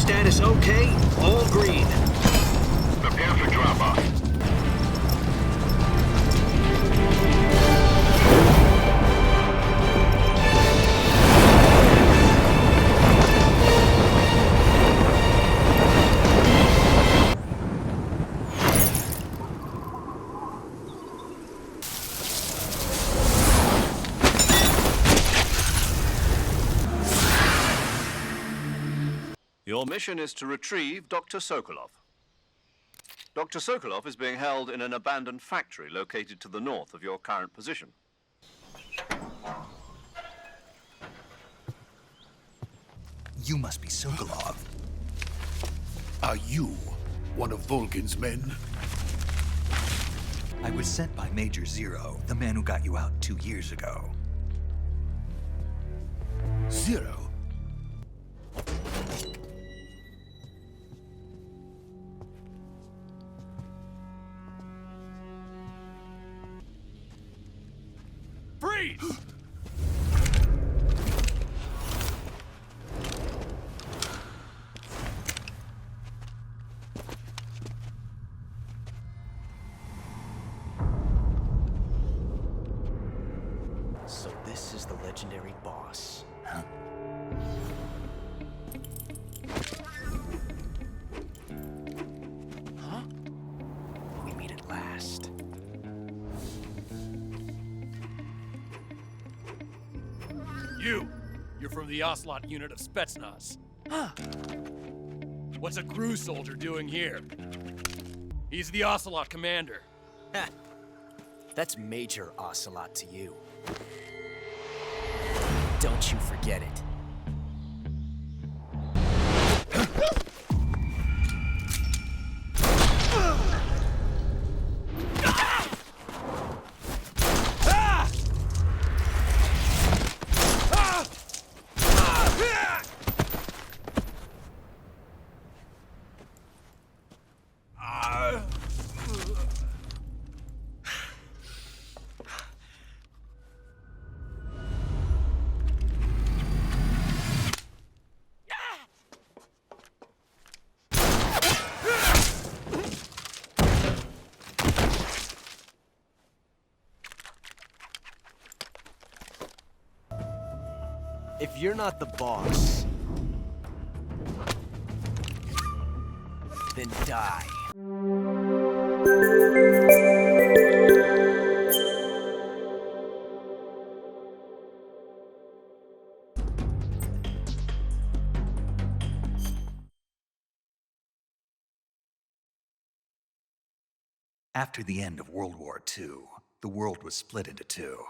Status okay, all green. Prepare for drop-off. Your mission is to retrieve Dr. Sokolov. Dr. Sokolov is being held in an abandoned factory located to the north of your current position. You must be Sokolov. Are you one of Volgin's men? I was sent by Major Zero, the man who got you out 2 years ago. Zero? Freeze! So this is the legendary boss. Huh? Huh? We meet at last. You're from the Ocelot unit of Spetsnaz. What's a crew soldier doing here? He's the Ocelot commander. Ha! That's Major Ocelot to you. Don't you forget it. If you're not the boss, then die. After the end of World War II, the world was split into two,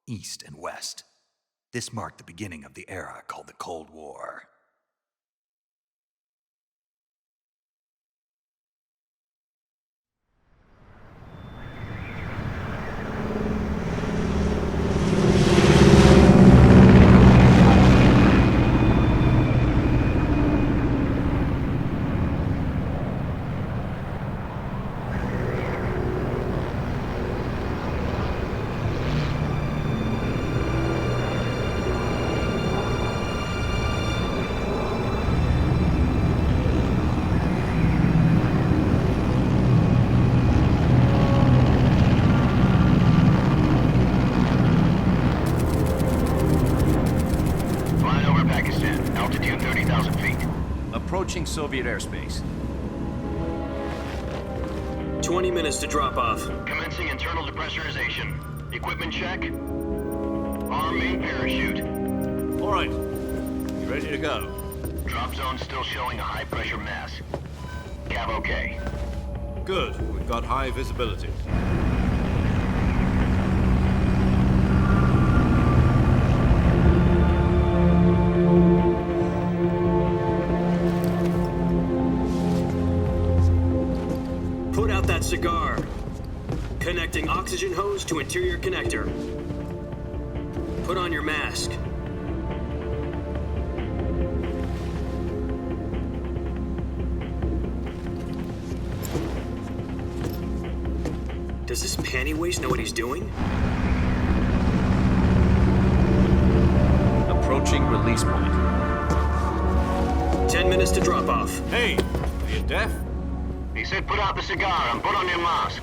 East and West. This marked the beginning of the era called the Cold War. Approaching Soviet airspace. 20 minutes to drop off. Commencing internal depressurization. Equipment check. Arm main parachute. All right. You ready to go? Drop zone still showing a high pressure mass. Cav okay. Good. We've got high visibility. Put out that cigar. Connecting oxygen hose to interior connector. Put on your mask. Does this panty waste know what he's doing? Approaching release point. 10 minutes to drop off. Hey, are you deaf? He said put out the cigar and put on your mask.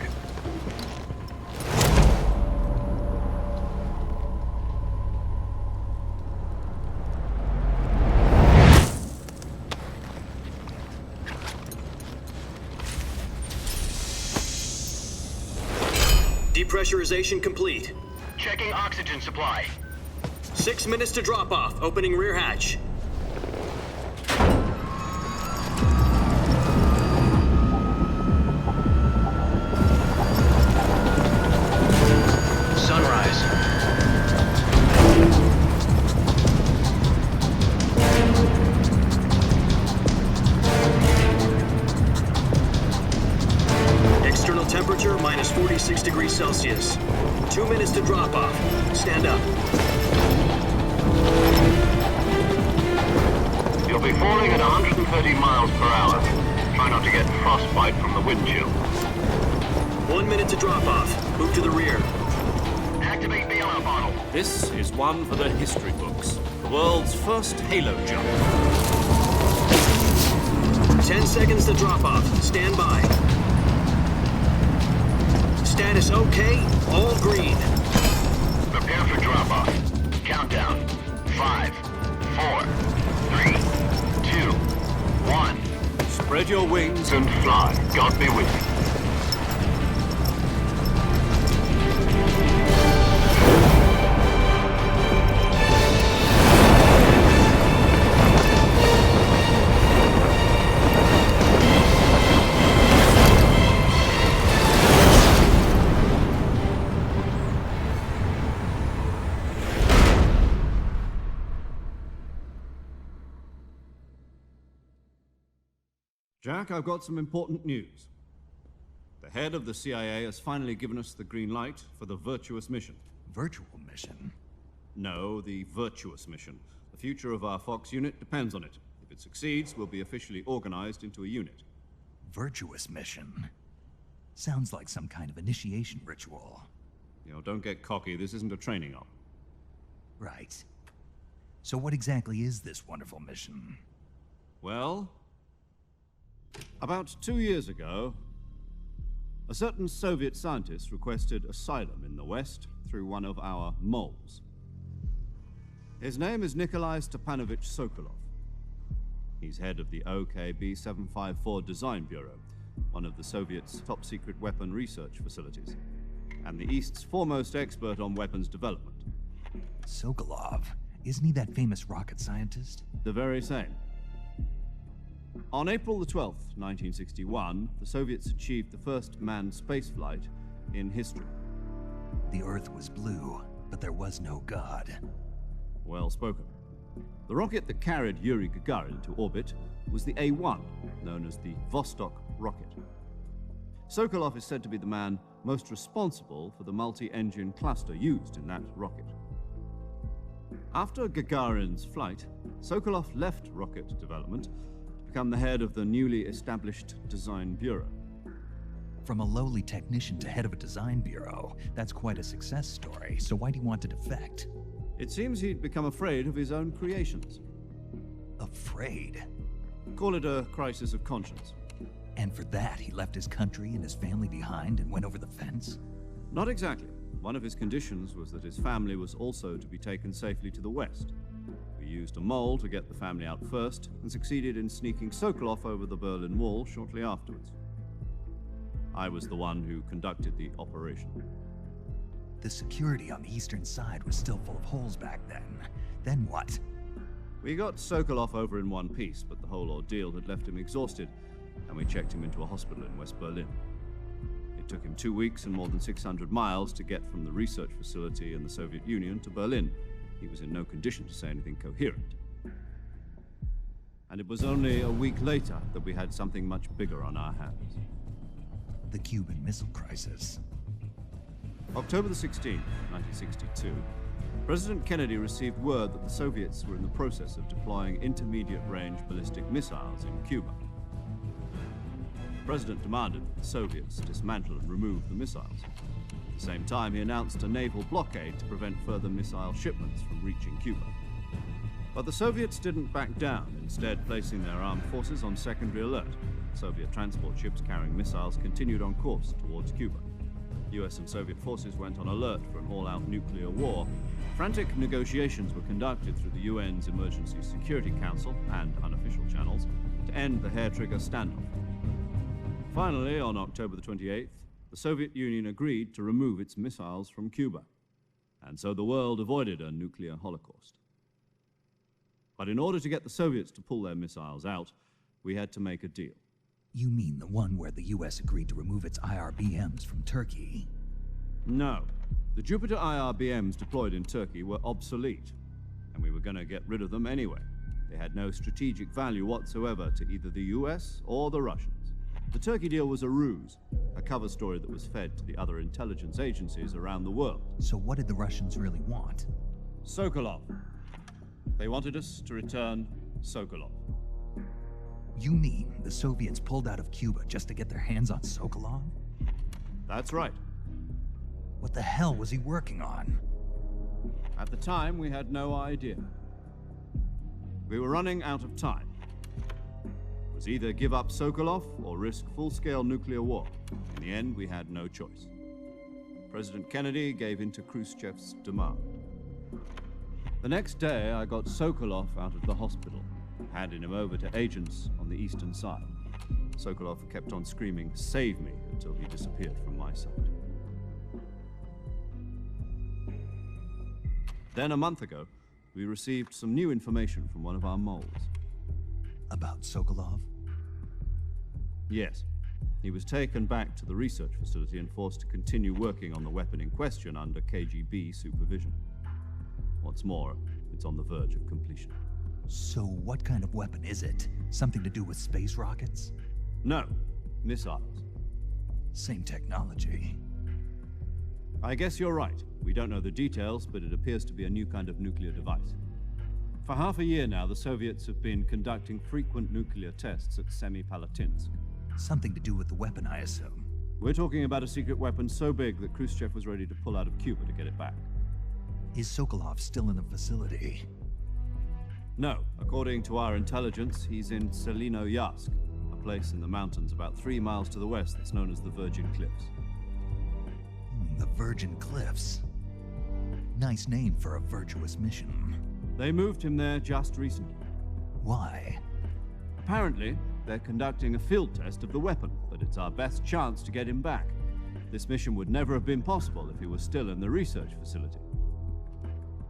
Depressurization complete. Checking oxygen supply. 6 minutes to drop off. Opening rear hatch. Sunrise. External temperature minus 46 degrees Celsius. 2 minutes to drop off. Stand up. You'll be falling at 130 miles per hour. Try not to get frostbite from the wind chill. 1 minute to drop off. Move to the rear. Activate the air bottle. This is one for the history books. The world's first halo jump. 10 seconds to drop off. Stand by. Status okay. All green. Prepare for drop-off. Countdown. 5, 4, 3, 2, 1. Spread your wings And fly. God be with you. Jack, I've got some important news. The head of the CIA has finally given us the green light for the virtuous mission. Virtual mission? No, the virtuous mission. The future of our Fox unit depends on it. If it succeeds, we'll be officially organized into a unit. Virtuous mission? Sounds like some kind of initiation ritual. You know, don't get cocky. This isn't a training op. Right. So what exactly is this wonderful mission? Well, about 2 years ago, a certain Soviet scientist requested asylum in the West through one of our moles. His name is Nikolai Stepanovich Sokolov. He's head of the OKB 754 Design Bureau, one of the Soviets' top-secret weapon research facilities, and the East's foremost expert on weapons development. Sokolov? Isn't he that famous rocket scientist? The very same. On April the 12th, 1961, the Soviets achieved the first manned spaceflight in history. The Earth was blue, but there was no God. Well spoken. The rocket that carried Yuri Gagarin to orbit was the A-1, known as the Vostok rocket. Sokolov is said to be the man most responsible for the multi-engine cluster used in that rocket. After Gagarin's flight, Sokolov left rocket development to become the head of the newly established Design Bureau. From a lowly technician to head of a design bureau, that's quite a success story, so why do you want to defect? It seems he'd become afraid of his own creations. Afraid? Call it a crisis of conscience. And for that, he left his country and his family behind and went over the fence? Not exactly. One of his conditions was that his family was also to be taken safely to the west. We used a mole to get the family out first and succeeded in sneaking Sokolov over the Berlin Wall shortly afterwards. I was the one who conducted the operation. The security on the eastern side was still full of holes back then. Then what? We got Sokolov over in one piece, but the whole ordeal had left him exhausted, and we checked him into a hospital in West Berlin. It took him 2 weeks and more than 600 miles to get from the research facility in the Soviet Union to Berlin. He was in no condition to say anything coherent. And it was only a week later that we had something much bigger on our hands. The Cuban Missile Crisis. October the 16th, 1962, President Kennedy received word that the Soviets were in the process of deploying intermediate-range ballistic missiles in Cuba. The President demanded that the Soviets dismantle and remove the missiles. At the same time, he announced a naval blockade to prevent further missile shipments from reaching Cuba. But the Soviets didn't back down, instead placing their armed forces on secondary alert. Soviet transport ships carrying missiles continued on course towards Cuba. US and Soviet forces went on alert for an all-out nuclear war. Frantic negotiations were conducted through the UN's Emergency Security Council and unofficial channels to end the hair-trigger standoff. Finally, on October the 28th, the Soviet Union agreed to remove its missiles from Cuba, and so the world avoided a nuclear holocaust. But in order to get the Soviets to pull their missiles out, we had to make a deal. You mean the one where the US agreed to remove its IRBMs from Turkey? No. The Jupiter IRBMs deployed in Turkey were obsolete, and we were going to get rid of them anyway. They had no strategic value whatsoever to either the US or the Russians. The Turkey deal was a ruse, a cover story that was fed to the other intelligence agencies around the world. So what did the Russians really want? Sokolov. They wanted us to return Sokolov. You mean the Soviets pulled out of Cuba just to get their hands on Sokolov? That's right. What the hell was he working on? At the time, we had no idea. We were running out of time. It was either give up Sokolov or risk full-scale nuclear war. In the end, we had no choice. President Kennedy gave in to Khrushchev's demand. The next day, I got Sokolov out of the hospital, handing him over to agents on the eastern side. Sokolov kept on screaming, "Save me," until he disappeared from my sight. Then, a month ago, we received some new information from one of our moles. About Sokolov? Yes. He was taken back to the research facility and forced to continue working on the weapon in question under KGB supervision. What's more, it's on the verge of completion. So what kind of weapon is it? Something to do with space rockets? No, missiles. Same technology. I guess you're right. We don't know the details, but it appears to be a new kind of nuclear device. For half a year now, the Soviets have been conducting frequent nuclear tests at Semipalatinsk. Something to do with the weapon, I assume. We're talking about a secret weapon so big that Khrushchev was ready to pull out of Cuba to get it back. Is Sokolov still in the facility? No. According to our intelligence, he's in Selino-Yarsk, a place in the mountains about 3 miles to the west that's known as the Virgin Cliffs. The Virgin Cliffs. Nice name for a virtuous mission. They moved him there just recently. Why? Apparently, they're conducting a field test of the weapon, but it's our best chance to get him back. This mission would never have been possible if he was still in the research facility.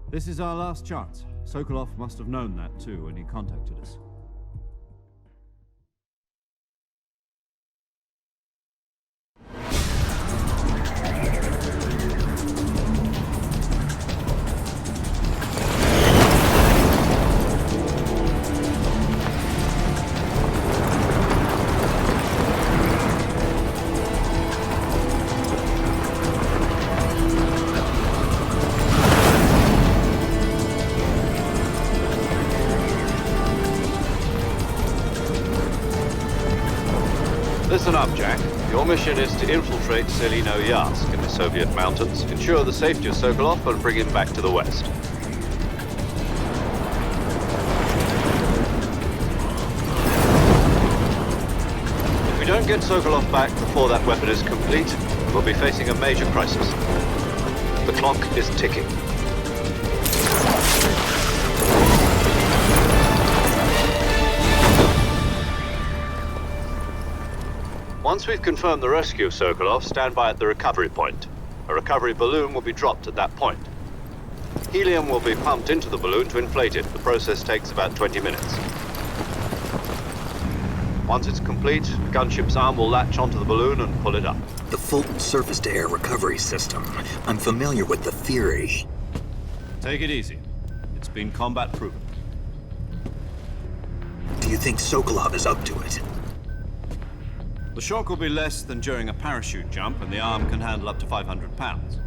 This is our last chance. Sokolov must have known that too when he contacted us. Listen up, Jack. Your mission is to infiltrate Selino-Yarsk in the Soviet mountains, ensure the safety of Sokolov, and bring him back to the west. If we don't get Sokolov back before that weapon is complete, we'll be facing a major crisis. The clock is ticking. Once we've confirmed the rescue of Sokolov, stand by at the recovery point. A recovery balloon will be dropped at that point. Helium will be pumped into the balloon to inflate it. The process takes about 20 minutes. Once it's complete, the gunship's arm will latch onto the balloon and pull it up. The Fulton surface-to-air recovery system. I'm familiar with the theory. Take it easy. It's been combat-proven. Do you think Sokolov is up to it? The shock will be less than during a parachute jump, and the arm can handle up to 500 pounds.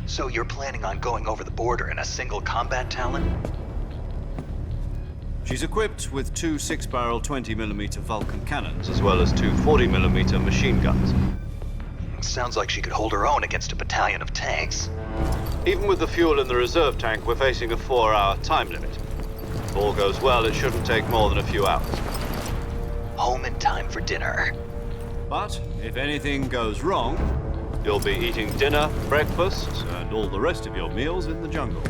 So you're planning on going over the border in a single combat Talon? She's equipped with 2 6-barrel 20mm Vulcan cannons, as well as 2 40mm machine guns. Sounds like she could hold her own against a battalion of tanks. Even with the fuel in the reserve tank, we're facing a 4-hour time limit. If all goes well, it shouldn't take more than a few hours. Home in time for dinner. But if anything goes wrong, you'll be eating dinner, breakfast, and all the rest of your meals in the jungle.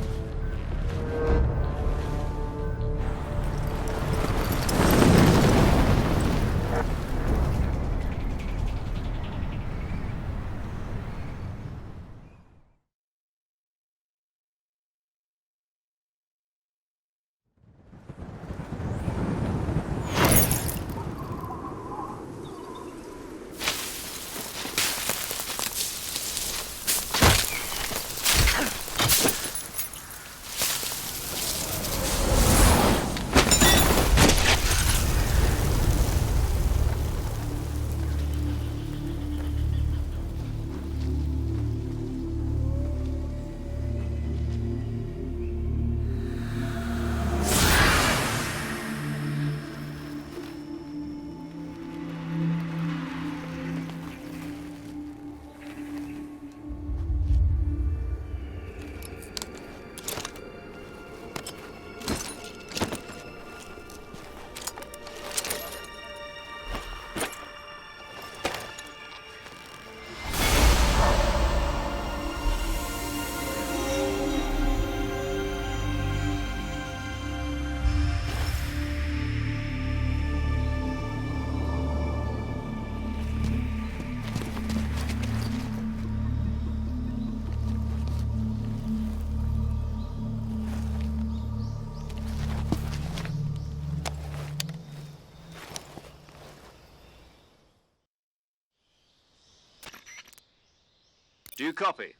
Do you copy?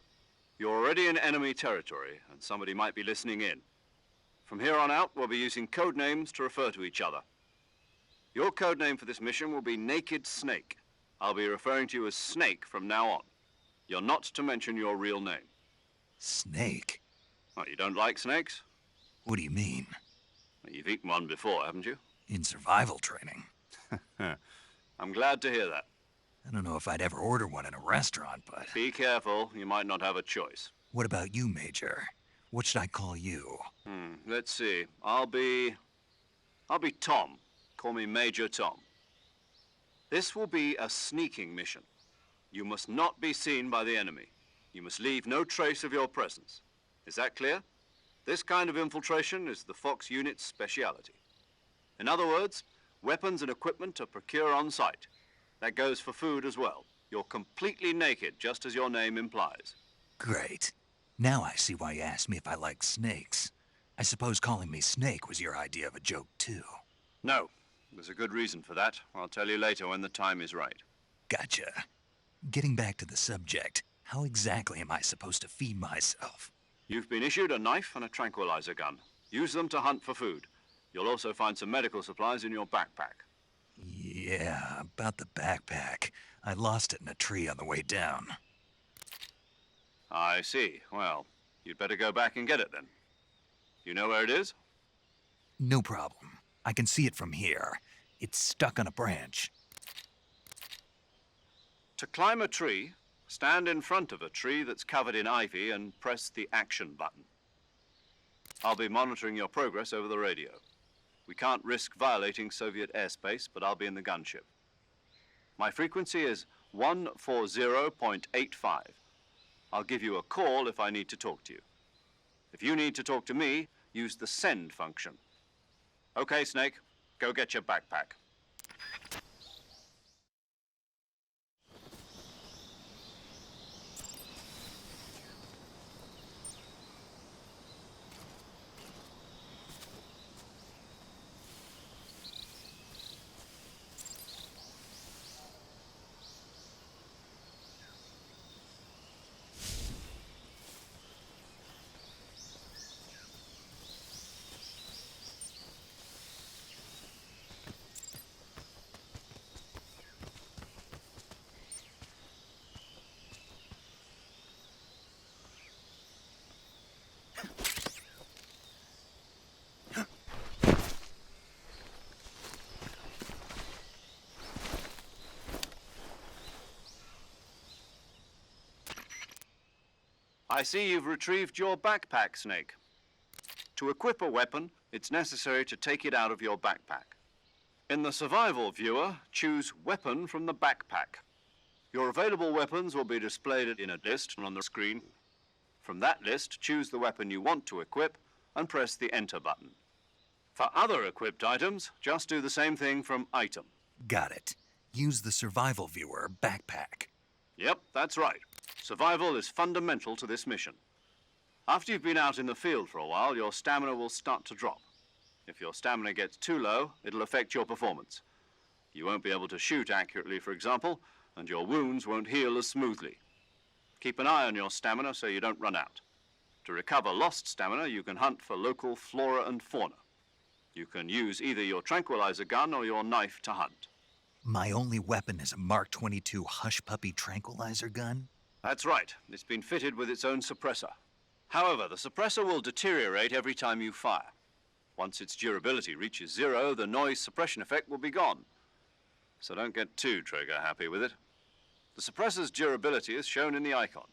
You're already in enemy territory, and somebody might be listening in. From here on out, we'll be using code names to refer to each other. Your code name for this mission will be Naked Snake. I'll be referring to you as Snake from now on. You're not to mention your real name. Snake? Oh, you don't like snakes? What do you mean? Well, you've eaten one before, haven't you? In survival training. I'm glad to hear that. I don't know if I'd ever order one in a restaurant, but... Be careful, you might not have a choice. What about you, Major? What should I call you? Let's see. I'll be Tom. Call me Major Tom. This will be a sneaking mission. You must not be seen by the enemy. You must leave no trace of your presence. Is that clear? This kind of infiltration is the Fox unit's speciality. In other words, weapons and equipment are procured on site. That goes for food as well. You're completely naked, just as your name implies. Great. Now I see why you asked me if I like snakes. I suppose calling me Snake was your idea of a joke, too. No, there's a good reason for that. I'll tell you later when the time is right. Gotcha. Getting back to the subject, how exactly am I supposed to feed myself? You've been issued a knife and a tranquilizer gun. Use them to hunt for food. You'll also find some medical supplies in your backpack. Yeah, about the backpack. I lost it in a tree on the way down. I see. Well, you'd better go back and get it then. You know where it is? No problem. I can see it from here. It's stuck on a branch. To climb a tree, stand in front of a tree that's covered in ivy and press the action button. I'll be monitoring your progress over the radio. We can't risk violating Soviet airspace, but I'll be in the gunship. My frequency is 140.85. I'll give you a call if I need to talk to you. If you need to talk to me, use the send function. Okay, Snake, go get your backpack. I see you've retrieved your backpack, Snake. To equip a weapon, it's necessary to take it out of your backpack. In the survival viewer, choose Weapon from the backpack. Your available weapons will be displayed in a list on the screen. From that list, choose the weapon you want to equip and press the Enter button. For other equipped items, just do the same thing from Item. Got it. Use the survival viewer backpack. Yep, that's right. Survival is fundamental to this mission. After you've been out in the field for a while, your stamina will start to drop. If your stamina gets too low, it'll affect your performance. You won't be able to shoot accurately, for example, and your wounds won't heal as smoothly. Keep an eye on your stamina so you don't run out. To recover lost stamina, you can hunt for local flora and fauna. You can use either your tranquilizer gun or your knife to hunt. My only weapon is a Mark 22 Hush Puppy tranquilizer gun? That's right. It's been fitted with its own suppressor. However, the suppressor will deteriorate every time you fire. Once its durability reaches 0, the noise suppression effect will be gone. So don't get too trigger-happy with it. The suppressor's durability is shown in the icon.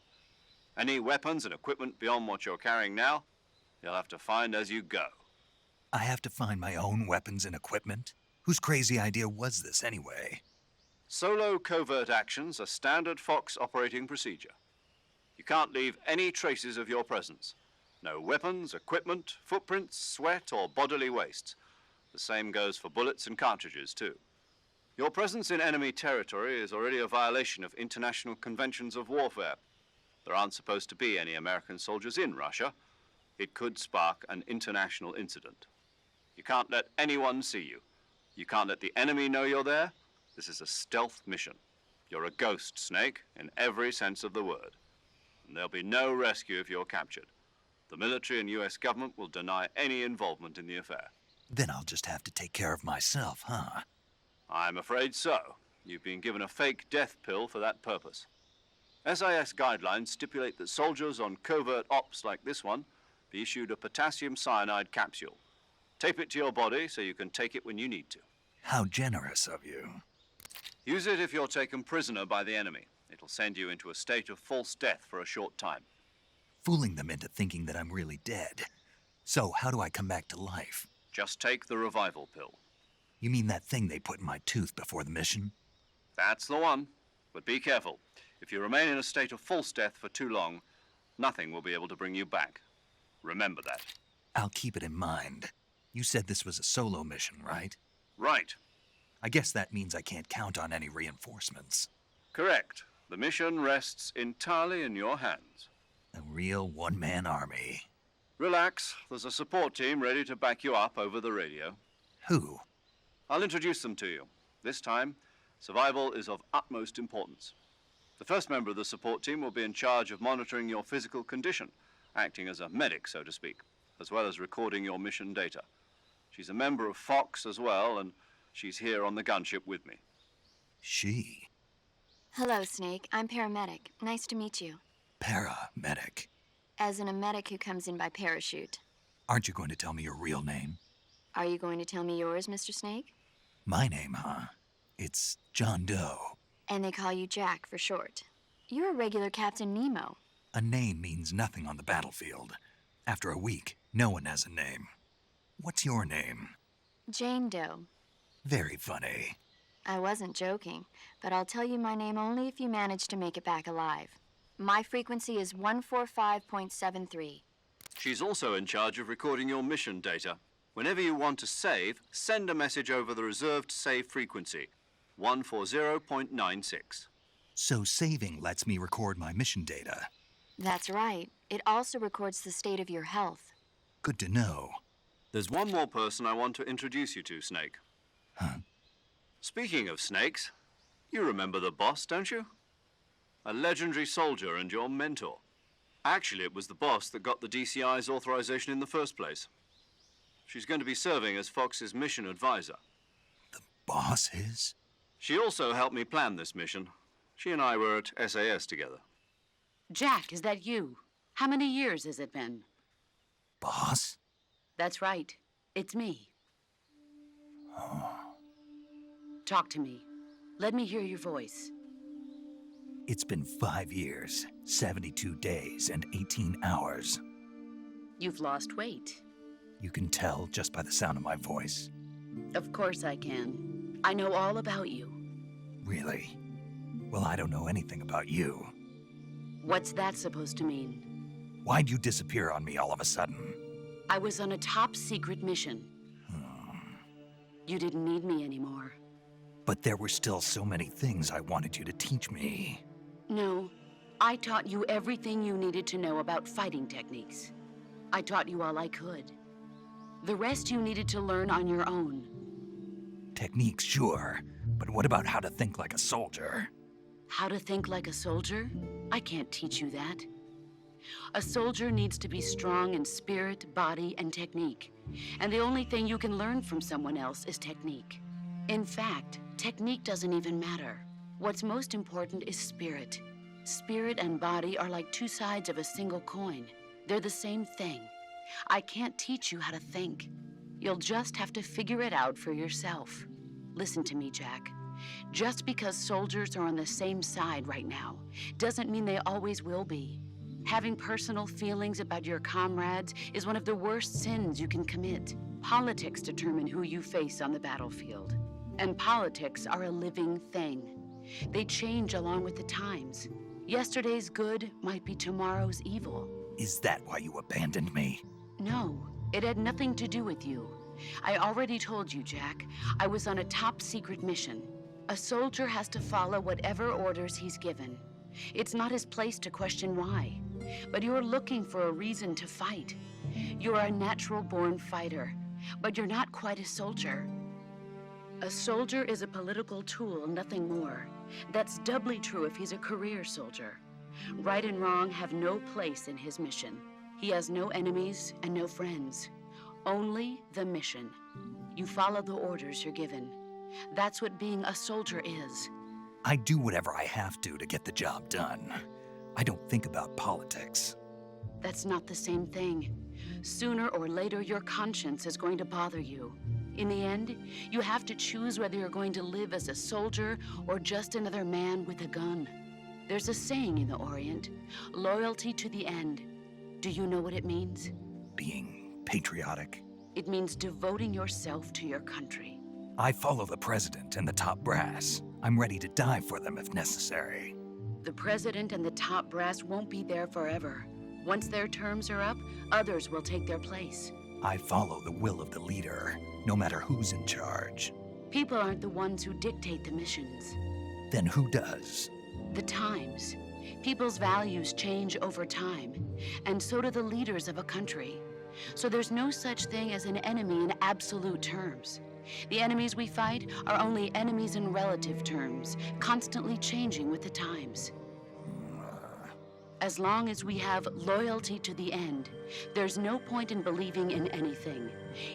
Any weapons and equipment beyond what you're carrying now, you'll have to find as you go. I have to find my own weapons and equipment? Whose crazy idea was this anyway? Solo covert actions are standard Fox operating procedure. You can't leave any traces of your presence. No weapons, equipment, footprints, sweat, or bodily wastes. The same goes for bullets and cartridges, too. Your presence in enemy territory is already a violation of international conventions of warfare. There aren't supposed to be any American soldiers in Russia. It could spark an international incident. You can't let anyone see you. You can't let the enemy know you're there. This is a stealth mission. You're a ghost, Snake, in every sense of the word. And there'll be no rescue if you're captured. The military and US government will deny any involvement in the affair. Then I'll just have to take care of myself, huh? I'm afraid so. You've been given a fake death pill for that purpose. SIS guidelines stipulate that soldiers on covert ops like this one be issued a potassium cyanide capsule. Tape it to your body so you can take it when you need to. How generous of you. Use it if you're taken prisoner by the enemy. It'll send you into a state of false death for a short time. Fooling them into thinking that I'm really dead. So how do I come back to life? Just take the revival pill. You mean that thing they put in my tooth before the mission? That's the one. But be careful. If you remain in a state of false death for too long, nothing will be able to bring you back. Remember that. I'll keep it in mind. You said this was a solo mission, right? Right. I guess that means I can't count on any reinforcements. Correct. The mission rests entirely in your hands. A real one-man army. Relax. There's a support team ready to back you up over the radio. Who? I'll introduce them to you. This time, survival is of utmost importance. The first member of the support team will be in charge of monitoring your physical condition, acting as a medic, so to speak, as well as recording your mission data. She's a member of Fox as well, and she's here on the gunship with me. She? Hello, Snake. I'm paramedic. Nice to meet you. Paramedic. As in a medic who comes in by parachute. Aren't you going to tell me your real name? Are you going to tell me yours, Mr. Snake? My name, huh? It's John Doe. And they call you Jack for short. You're a regular Captain Nemo. A name means nothing on the battlefield. After a week, no one has a name. What's your name? Jane Doe. Very funny. I wasn't joking, but I'll tell you my name only if you manage to make it back alive. My frequency is 145.73. She's also in charge of recording your mission data. Whenever you want to save, send a message over the reserved save frequency, 140.96. So saving lets me record my mission data. That's right. It also records the state of your health. Good to know. There's one more person I want to introduce you to, Snake. Huh? Speaking of snakes, you remember the boss, don't you? A legendary soldier and your mentor. Actually, it was the boss that got the DCI's authorization in the first place. She's going to be serving as Fox's mission advisor. The boss is? She also helped me plan this mission. She and I were at SAS together. Jack, is that you? How many years has it been? Boss? That's right. It's me. Oh. Talk to me. Let me hear your voice. It's been 5 years, 72 days, and 18 hours. You've lost weight. You can tell just by the sound of my voice. Of course I can. I know all about you. Really? Well, I don't know anything about you. What's that supposed to mean? Why'd you disappear on me all of a sudden? I was on a top-secret mission. You didn't need me anymore. But there were still so many things I wanted you to teach me. No, I taught you everything you needed to know about fighting techniques. I taught you all I could. The rest you needed to learn on your own. Techniques, sure. But what about how to think like a soldier? How to think like a soldier? I can't teach you that. A soldier needs to be strong in spirit, body, and technique. And the only thing you can learn from someone else is technique. In fact, technique doesn't even matter. What's most important is spirit. Spirit and body are like two sides of a single coin. They're the same thing. I can't teach you how to think. You'll just have to figure it out for yourself. Listen to me, Jack. Just because soldiers are on the same side right now doesn't mean they always will be. Having personal feelings about your comrades is one of the worst sins you can commit. Politics determine who you face on the battlefield. And politics are a living thing. They change along with the times. Yesterday's good might be tomorrow's evil. Is that why you abandoned me? No, it had nothing to do with you. I already told you, Jack. I was on a top-secret mission. A soldier has to follow whatever orders he's given. It's not his place to question why. But you're looking for a reason to fight. You're a natural-born fighter, but you're not quite a soldier. A soldier is a political tool, nothing more. That's doubly true if he's a career soldier. Right and wrong have no place in his mission. He has no enemies and no friends. Only the mission. You follow the orders you're given. That's what being a soldier is. I do whatever I have to get the job done. I don't think about politics. That's not the same thing. Sooner or later, your conscience is going to bother you. In the end, you have to choose whether you're going to live as a soldier or just another man with a gun. There's a saying in the Orient, loyalty to the end. Do you know what it means? Being patriotic. It means devoting yourself to your country. I follow the president and the top brass. I'm ready to die for them if necessary. The president and the top brass won't be there forever. Once their terms are up, others will take their place. I follow the will of the leader, no matter who's in charge. People aren't the ones who dictate the missions. Then who does? The times. People's values change over time, and so do the leaders of a country. So there's no such thing as an enemy in absolute terms. The enemies we fight are only enemies in relative terms, constantly changing with the times. As long as we have loyalty to the end, there's no point in believing in anything,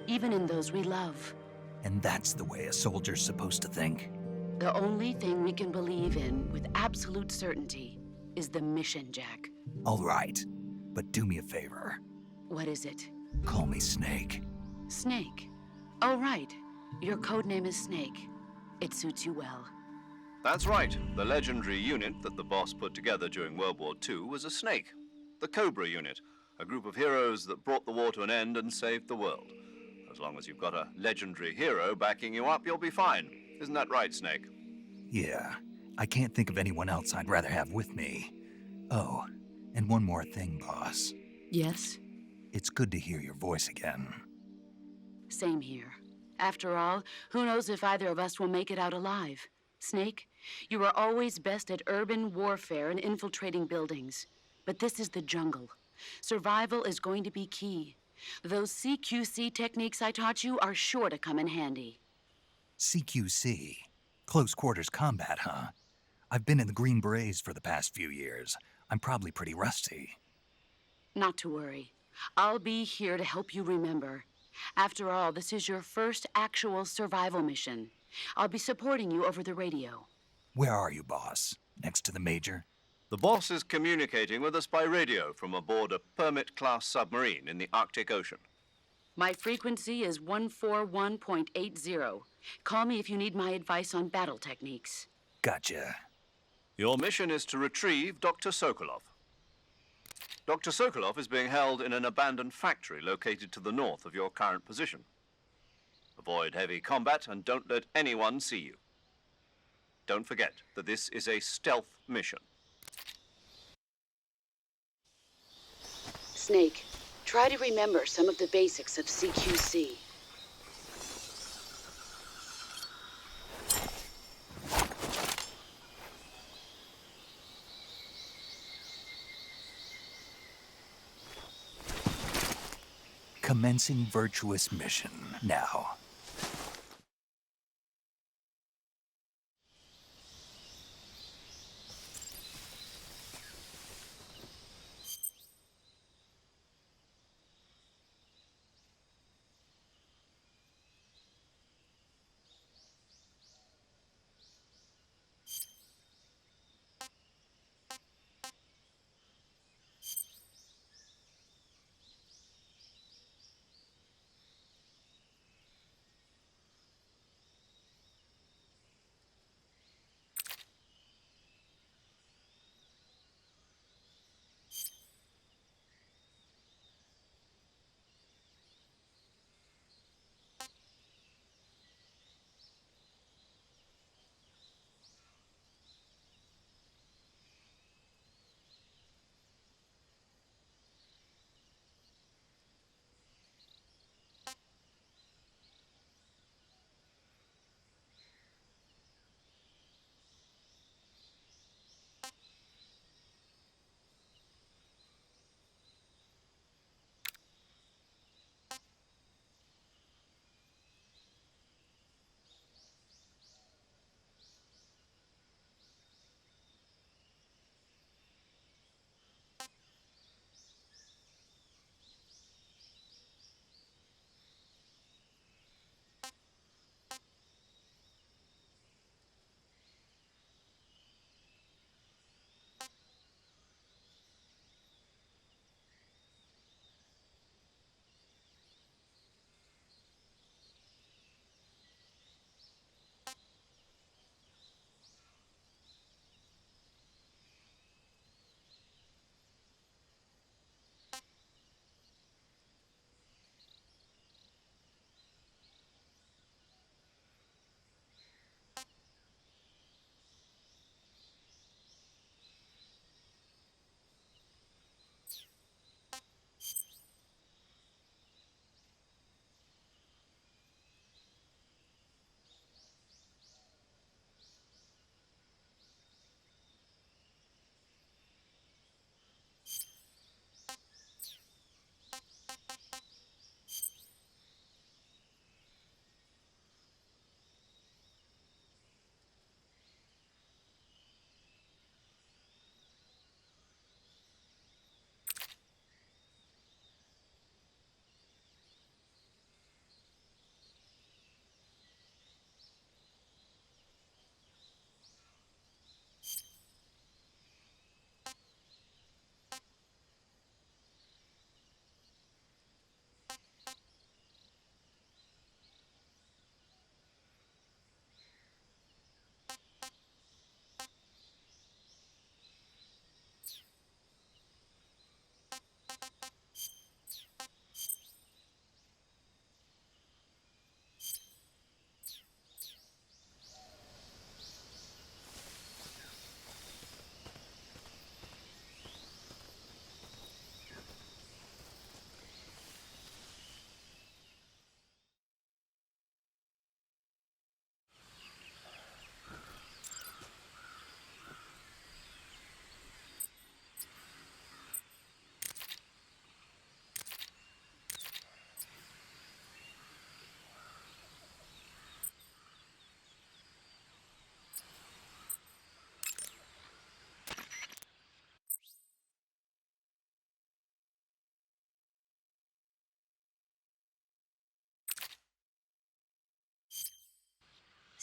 even in those we love. And that's the way a soldier's supposed to think? The only thing we can believe in with absolute certainty is the mission, Jack. All right, but do me a favor. What is it? Call me Snake. Snake? Oh, right. Your code name is Snake. It suits you well. That's right. The legendary unit that the boss put together during World War II was a snake. The Cobra unit, a group of heroes that brought the war to an end and saved the world. As long as you've got a legendary hero backing you up, you'll be fine. Isn't that right, Snake? Yeah, I can't think of anyone else I'd rather have with me. Oh, and one more thing, boss. Yes? It's good to hear your voice again. Same here. After all, who knows if either of us will make it out alive? Snake, you were always best at urban warfare and infiltrating buildings. But this is the jungle. Survival is going to be key. Those CQC techniques I taught you are sure to come in handy. CQC? Close quarters combat, huh? I've been in the Green Berets for the past few years. I'm probably pretty rusty. Not to worry. I'll be here to help you remember. After all, this is your first actual survival mission. I'll be supporting you over the radio. Where are you, boss? Next to the Major? The boss is communicating with us by radio from aboard a Permit-class submarine in the Arctic Ocean. My frequency is 141.80. Call me if you need my advice on battle techniques. Gotcha. Your mission is to retrieve Dr. Sokolov. Dr. Sokolov is being held in an abandoned factory located to the north of your current position. Avoid heavy combat and don't let anyone see you. Don't forget that this is a stealth mission. Snake, try to remember some of the basics of CQC. Commencing virtuous mission now.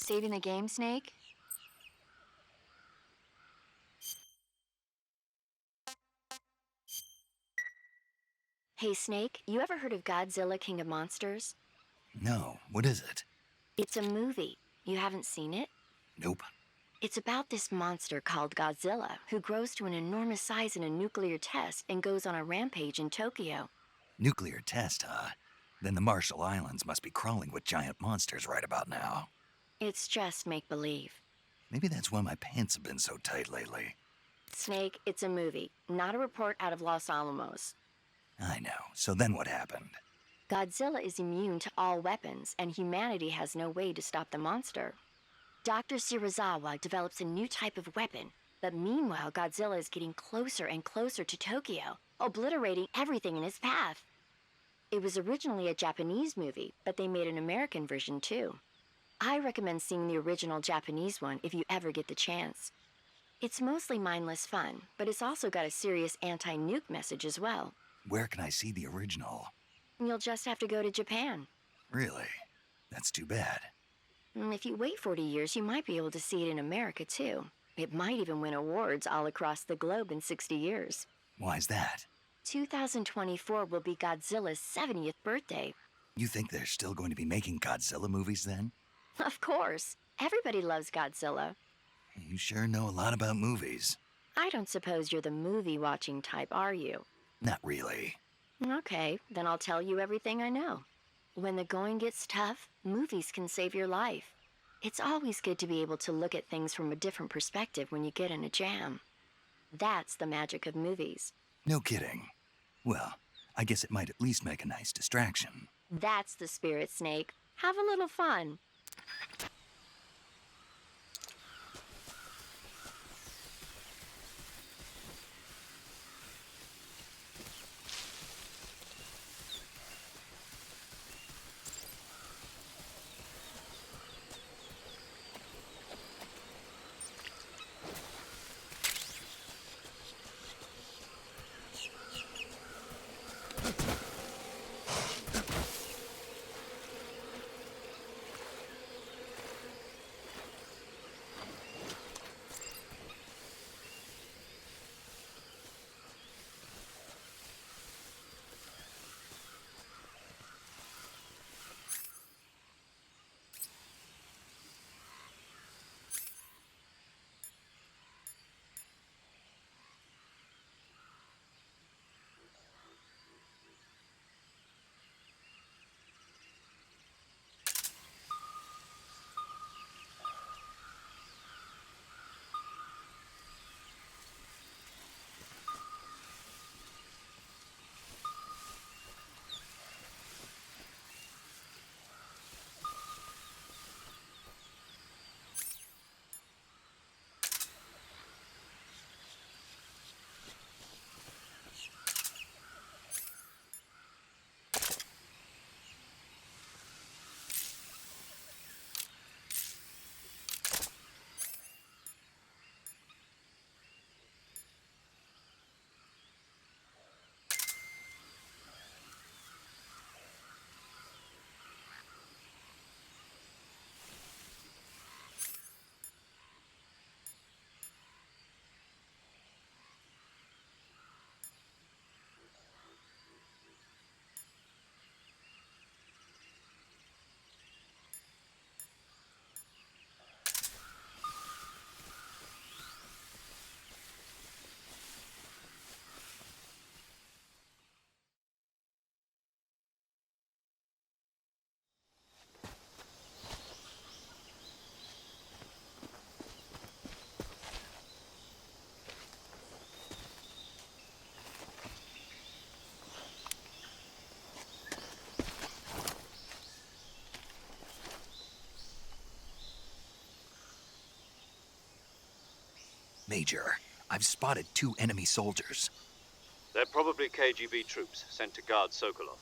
Saving the game, Snake? Hey, Snake, you ever heard of Godzilla King of Monsters? No, what is it? It's a movie. You haven't seen it? Nope. It's about this monster called Godzilla, who grows to an enormous size in a nuclear test and goes on a rampage in Tokyo. Nuclear test, huh? Then the Marshall Islands must be crawling with giant monsters right about now. It's just make-believe. Maybe that's why my pants have been so tight lately. Snake, it's a movie, not a report out of Los Alamos. I know. So then what happened? Godzilla is immune to all weapons, and humanity has no way to stop the monster. Dr. Shirazawa develops a new type of weapon, but meanwhile Godzilla is getting closer and closer to Tokyo, obliterating everything in his path. It was originally a Japanese movie, but they made an American version too. I recommend seeing the original Japanese one if you ever get the chance. It's mostly mindless fun, but it's also got a serious anti-nuke message as well. Where can I see the original? You'll just have to go to Japan. Really? That's too bad. If you wait 40 years, you might be able to see it in America too. It might even win awards all across the globe in 60 years. Why's that? 2024 will be Godzilla's 70th birthday. You think they're still going to be making Godzilla movies then? Of course. Everybody loves Godzilla. You sure know a lot about movies. I don't suppose you're the movie-watching type, are you? Not really. Okay, then I'll tell you everything I know. When the going gets tough, movies can save your life. It's always good to be able to look at things from a different perspective when you get in a jam. That's the magic of movies. No kidding. Well, I guess it might at least make a nice distraction. That's the spirit, Snake. Have a little fun. Major, I've spotted 2 enemy soldiers. They're probably KGB troops sent to guard Sokolov.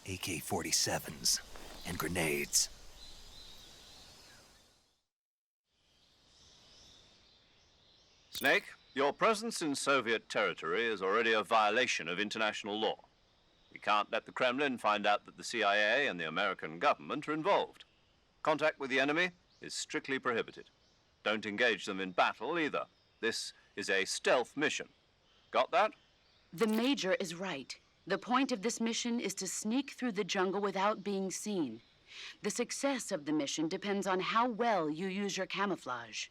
AK-47s and grenades. Snake, your presence in Soviet territory is already a violation of international law. We can't let the Kremlin find out that the CIA and the American government are involved. Contact with the enemy is strictly prohibited. Don't engage them in battle either. This is a stealth mission. Got that? The Major is right. The point of this mission is to sneak through the jungle without being seen. The success of the mission depends on how well you use your camouflage.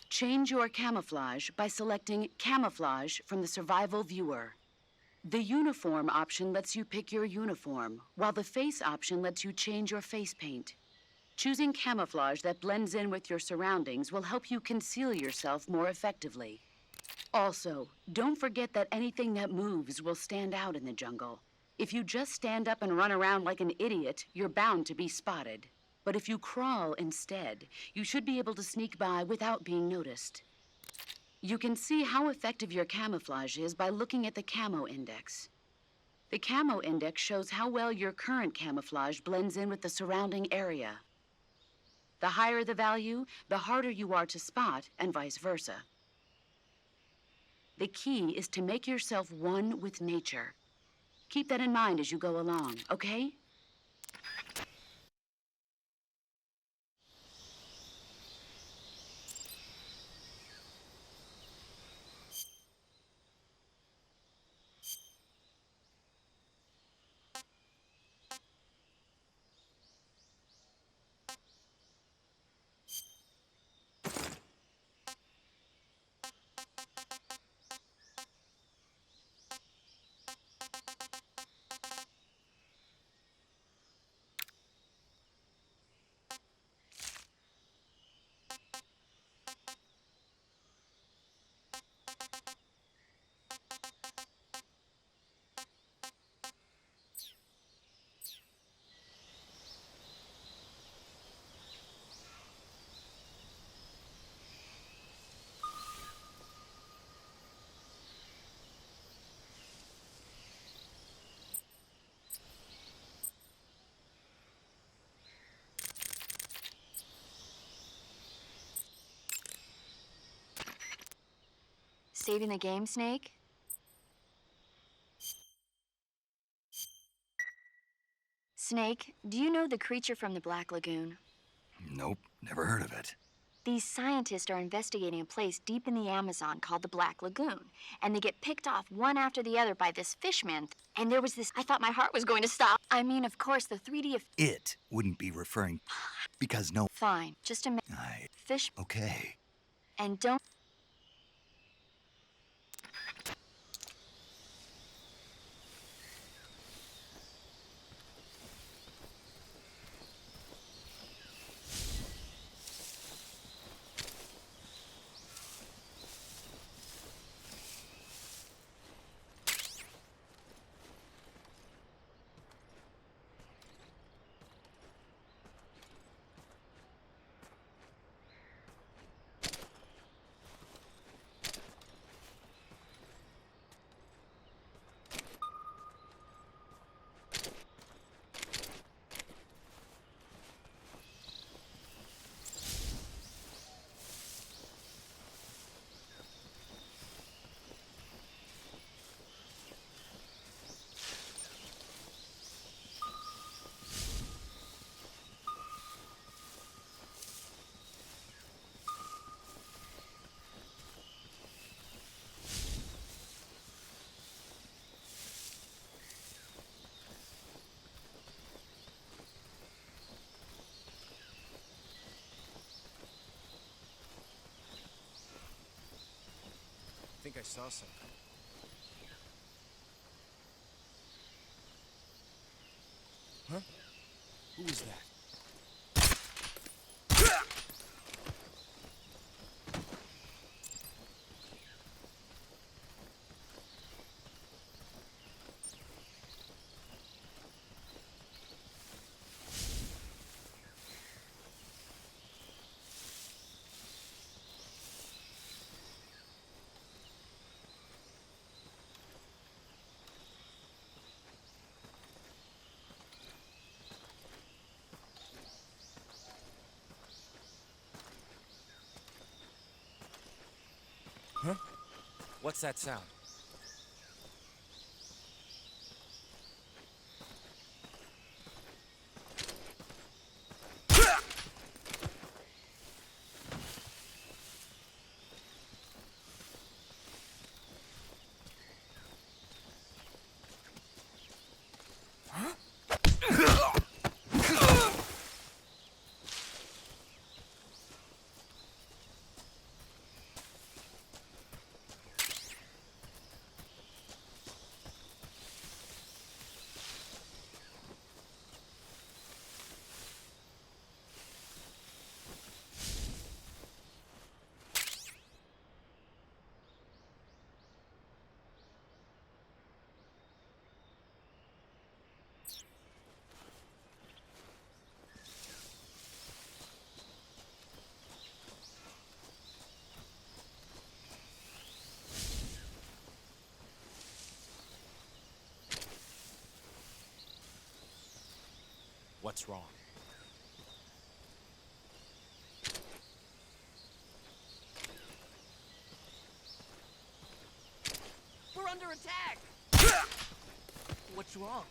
Change your camouflage by selecting Camouflage from the Survival Viewer. The Uniform option lets you pick your uniform, while the Face option lets you change your face paint. Choosing camouflage that blends in with your surroundings will help you conceal yourself more effectively. Also, don't forget that anything that moves will stand out in the jungle. If you just stand up and run around like an idiot, you're bound to be spotted. But if you crawl instead, you should be able to sneak by without being noticed. You can see how effective your camouflage is by looking at the Camo Index. The Camo Index shows how well your current camouflage blends in with the surrounding area. The higher the value, the harder you are to spot, and vice versa. The key is to make yourself one with nature. Keep that in mind as you go along, okay? Saving the game, Snake? Snake, do you know the creature from the Black Lagoon? Nope, never heard of it. These scientists are investigating a place deep in the Amazon called the Black Lagoon, and they get picked off one after the other by this fishman. And there was this, I thought my heart was going to stop. I mean, of course, the 3D of... It wouldn't be referring... because no... Fine, just a minute. Fish... Okay. And don't... I think I saw something. Huh? Who was that? Huh? What's that sound? Huh? What's wrong? We're under attack! What's wrong?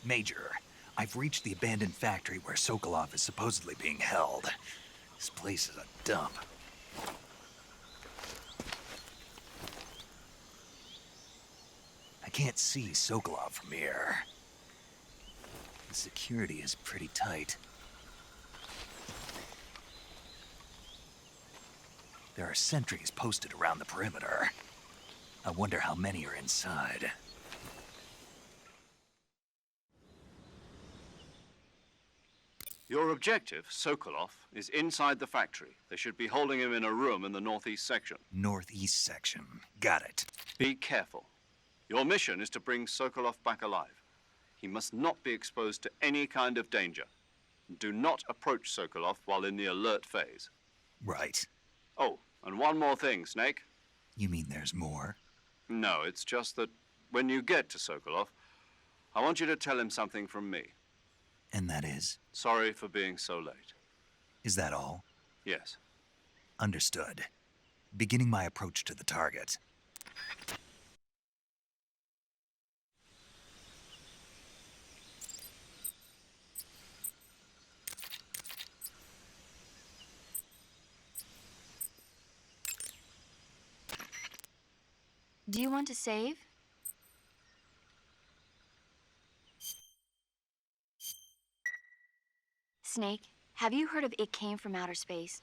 Major, I've reached the abandoned factory where Sokolov is supposedly being held. This place is a dump. I can't see Sokolov from here. The security is pretty tight. There are sentries posted around the perimeter. I wonder how many are inside. Your objective, Sokolov, is inside the factory. They should be holding him in a room in the northeast section. Northeast section. Got it. Be careful. Your mission is to bring Sokolov back alive. He must not be exposed to any kind of danger. Do not approach Sokolov while in the alert phase. Right. Oh, and one more thing, Snake. You mean there's more? No, it's just that when you get to Sokolov, I want you to tell him something from me. And that is? Sorry for being so late. Is that all? Yes. Understood. Beginning my approach to the target. Do you want to save? Snake, have you heard of It Came from Outer Space?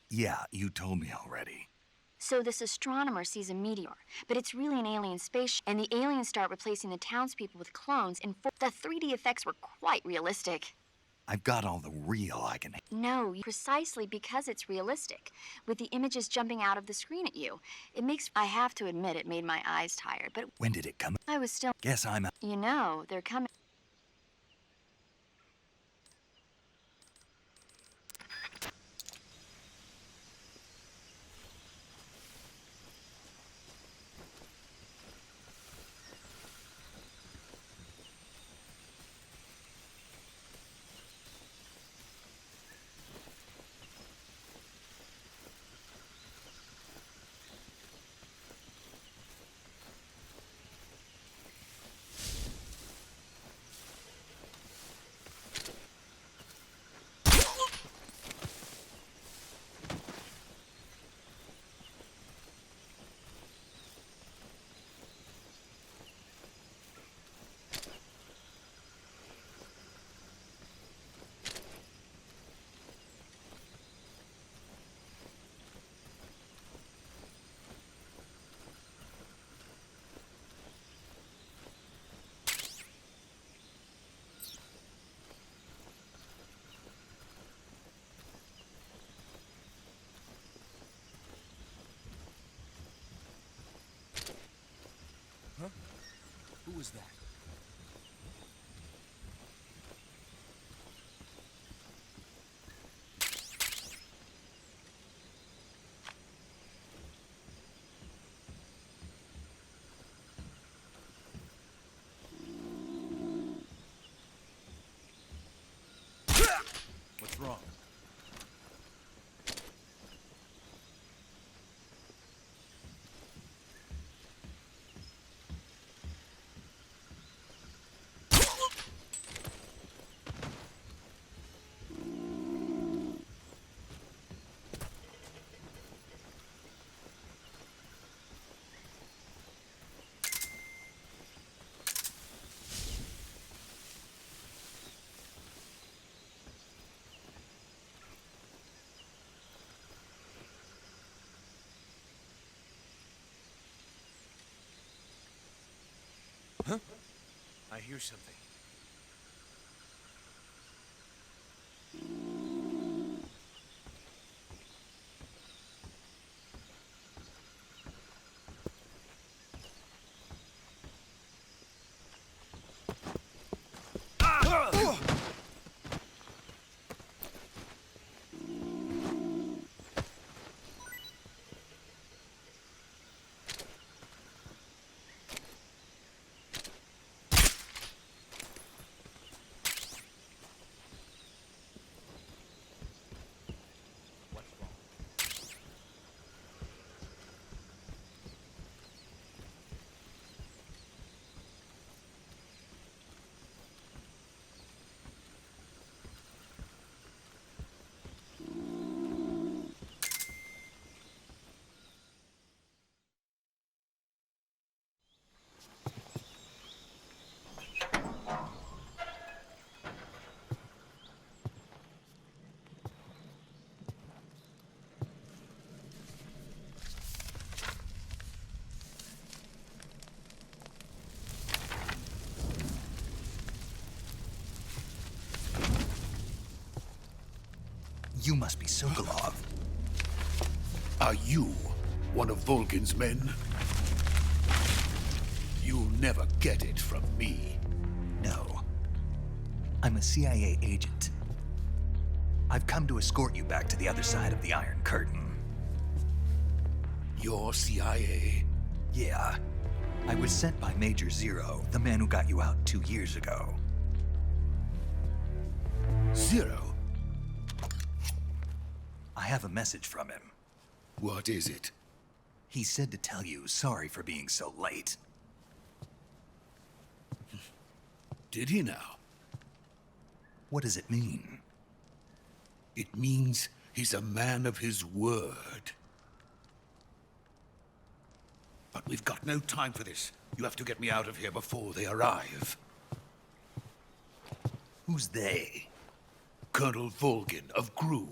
Yeah, you told me already. So this astronomer sees a meteor, but it's really an alien spaceship, and the aliens start replacing the townspeople with clones, and the 3D effects were quite realistic. I've got all the real I can. No, precisely because it's realistic, with the images jumping out of the screen at you. It makes, I have to admit, it made my eyes tired, but When did it come? I was still, Guess I'm. you know, they're coming. Who was that? What's wrong? Huh? I hear something. You must be Sokolov. Are you one of Volgin's men? You'll never get it from me. No. I'm a CIA agent. I've come to escort you back to the other side of the Iron Curtain. You're CIA? Yeah. I was sent by Major Zero, the man who got you out 2 years ago. Zero? I have a message from him. What is it? He said to tell you sorry for being so late. Did he now? What does it mean? It means he's a man of his word. But we've got no time for this. You have to get me out of here before they arrive. Who's they? Colonel Volgin of Gru.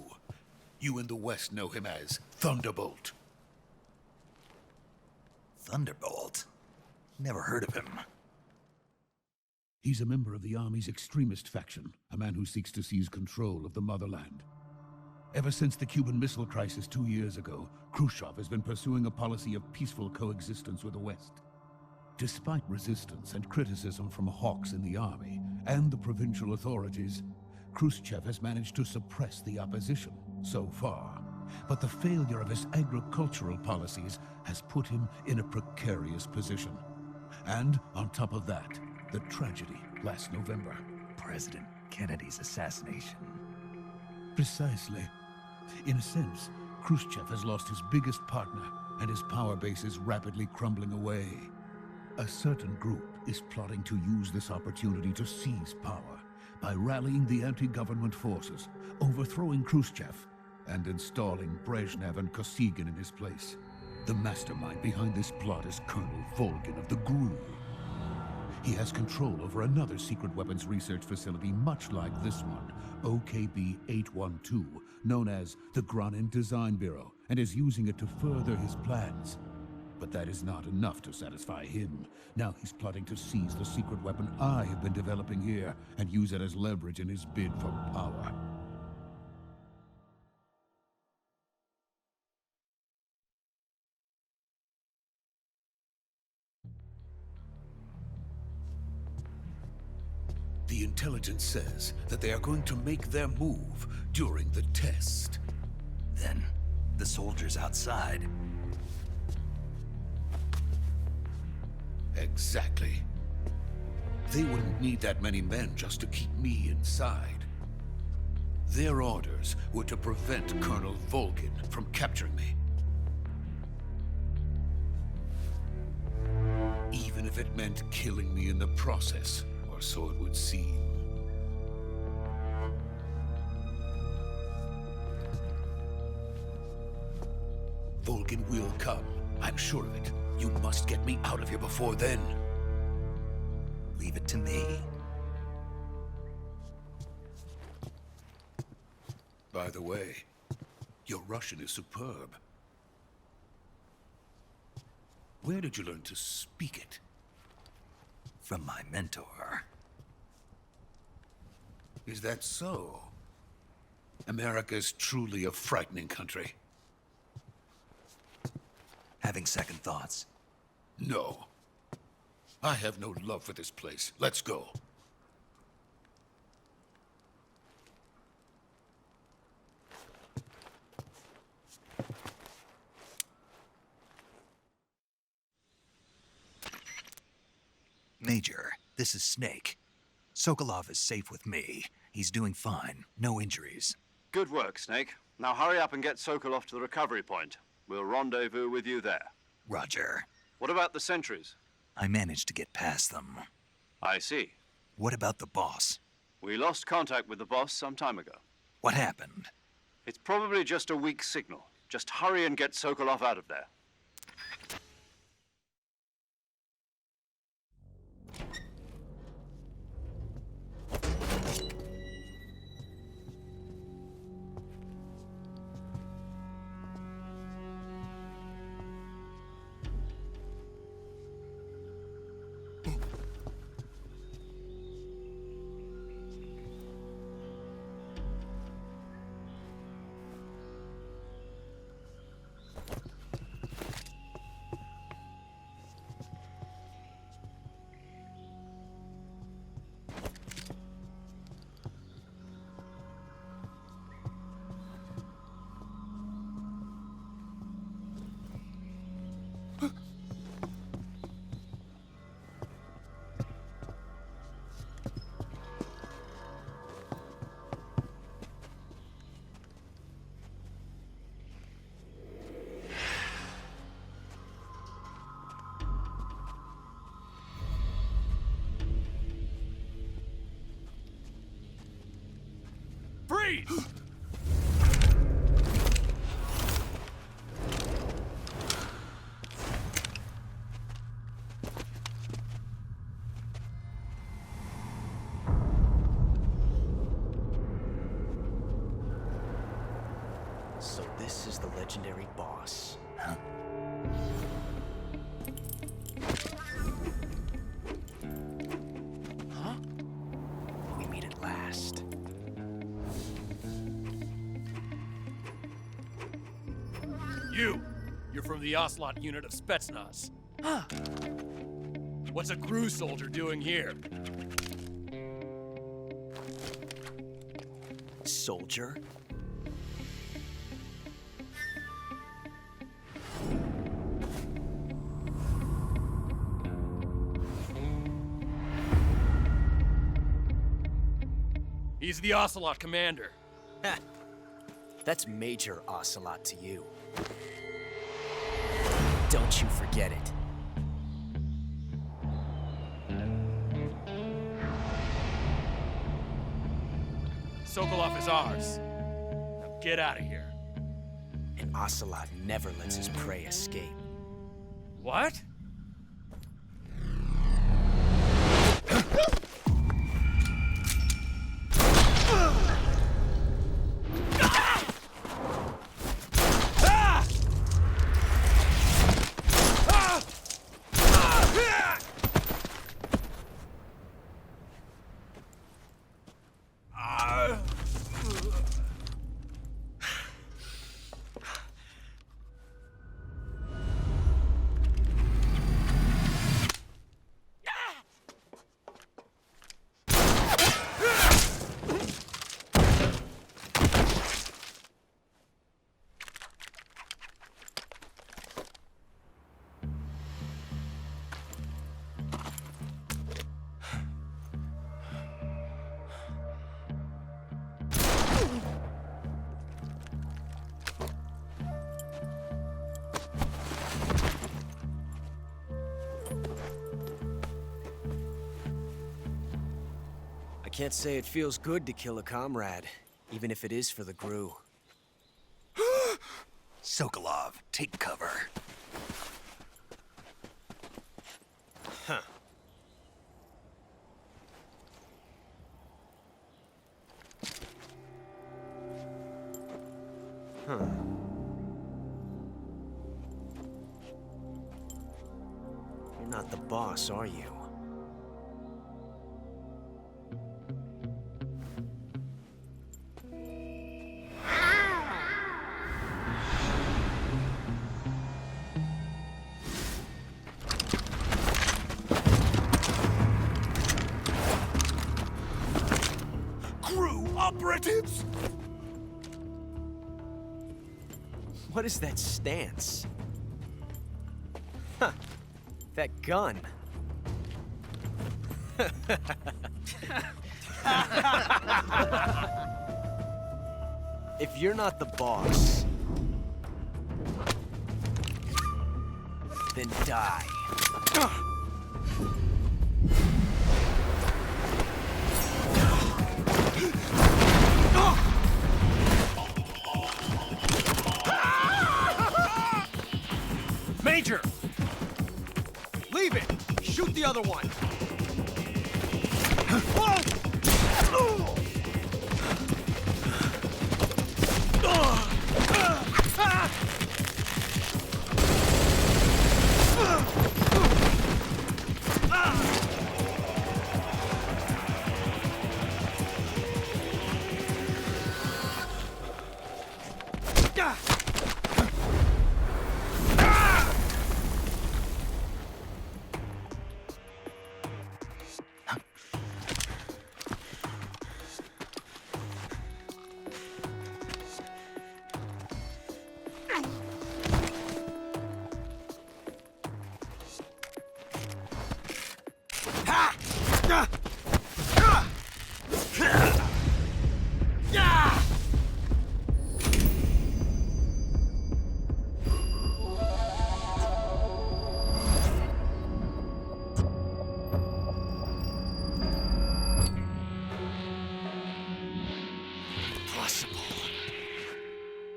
You in the West know him as Thunderbolt. Thunderbolt? Never heard of him. He's a member of the Army's extremist faction, a man who seeks to seize control of the motherland. Ever since the Cuban Missile Crisis 2 years ago, Khrushchev has been pursuing a policy of peaceful coexistence with the West. Despite resistance and criticism from hawks in the army and the provincial authorities, Khrushchev has managed to suppress the opposition so far. But the failure of his agricultural policies has put him in a precarious position. And on top of that, the tragedy last November. President Kennedy's assassination. Precisely. In a sense, Khrushchev has lost his biggest partner, and his power base is rapidly crumbling away. A certain group is plotting to use this opportunity to seize power by rallying the anti-government forces, overthrowing Khrushchev, and installing Brezhnev and Kosygin in his place. The mastermind behind this plot is Colonel Volgin of the GRU. He has control over another secret weapons research facility much like this one, OKB-812, known as the Granin Design Bureau, and is using it to further his plans. But that is not enough to satisfy him. Now he's plotting to seize the secret weapon I have been developing here and use it as leverage in his bid for power. The intelligence says that they are going to make their move during the test. Then, the soldiers outside. Exactly. They wouldn't need that many men just to keep me inside. Their orders were to prevent Colonel Volgin from capturing me. Even if it meant killing me in the process, or so it would seem. Volgin will come. I'm sure of it. You must get me out of here before then. Leave it to me. By the way, your Russian is superb. Where did you learn to speak it? From my mentor. Is that so? America's truly a frightening country. Having second thoughts? No. I have no love for this place. Let's go. Major, this is Snake. Sokolov is safe with me. He's doing fine. No injuries. Good work, Snake. Now hurry up and get Sokolov to the recovery point. We'll rendezvous with you there. Roger. What about the sentries? I managed to get past them. I see. What about the boss? We lost contact with the boss some time ago. What happened? It's probably just a weak signal. Just hurry and get Sokolov out of there. Freeze! So this is the legendary boss. Huh? Huh? You're from the Ocelot unit of Spetsnaz. What's a GRU soldier doing here? Soldier? He's the Ocelot commander. Ha! That's Major Ocelot to you. Don't you forget it. Sokolov is ours. Now get out of here. And Ocelot never lets his prey escape. What? I can't say it feels good to kill a comrade, even if it is for the GRU. Sokolov, take cover. Huh. Huh. You're not the boss, are you? Operatives! What is that stance? Huh. That gun. If you're not the boss, then die. Major! Leave it! Shoot the other one!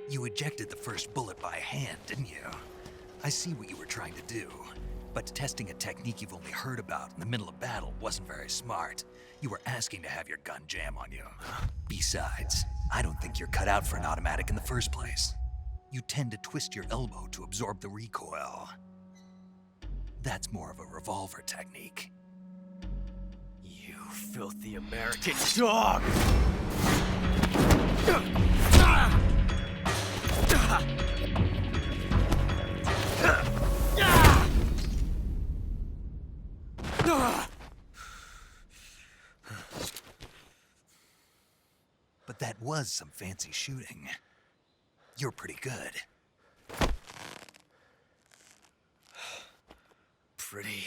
You ejected the first bullet by hand, didn't you? I see what you were trying to do. But testing a technique you've only heard about in the middle of battle wasn't very smart. You were asking to have your gun jam on you. Besides, I don't think you're cut out for an automatic in the first place. You tend to twist your elbow to absorb the recoil. That's more of a revolver technique. You filthy American dog! was some fancy shooting. You're pretty good. Pretty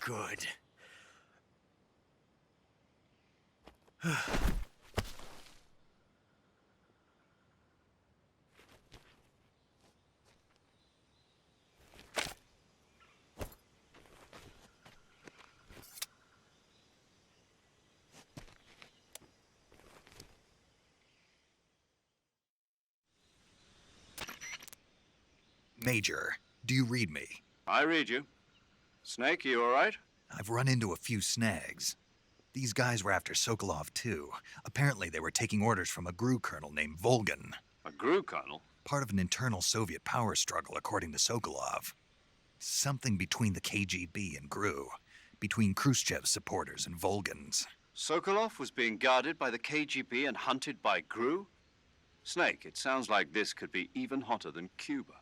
good. Major, do you read me? I read you. Snake, you all right? I've run into a few snags. These guys were after Sokolov, too. Apparently, they were taking orders from a GRU colonel named Volgan. A GRU colonel? Part of an internal Soviet power struggle, according to Sokolov. Something between the KGB and GRU. Between Khrushchev's supporters and Volgan's. Sokolov was being guarded by the KGB and hunted by GRU? Snake, it sounds like this could be even hotter than Cuba.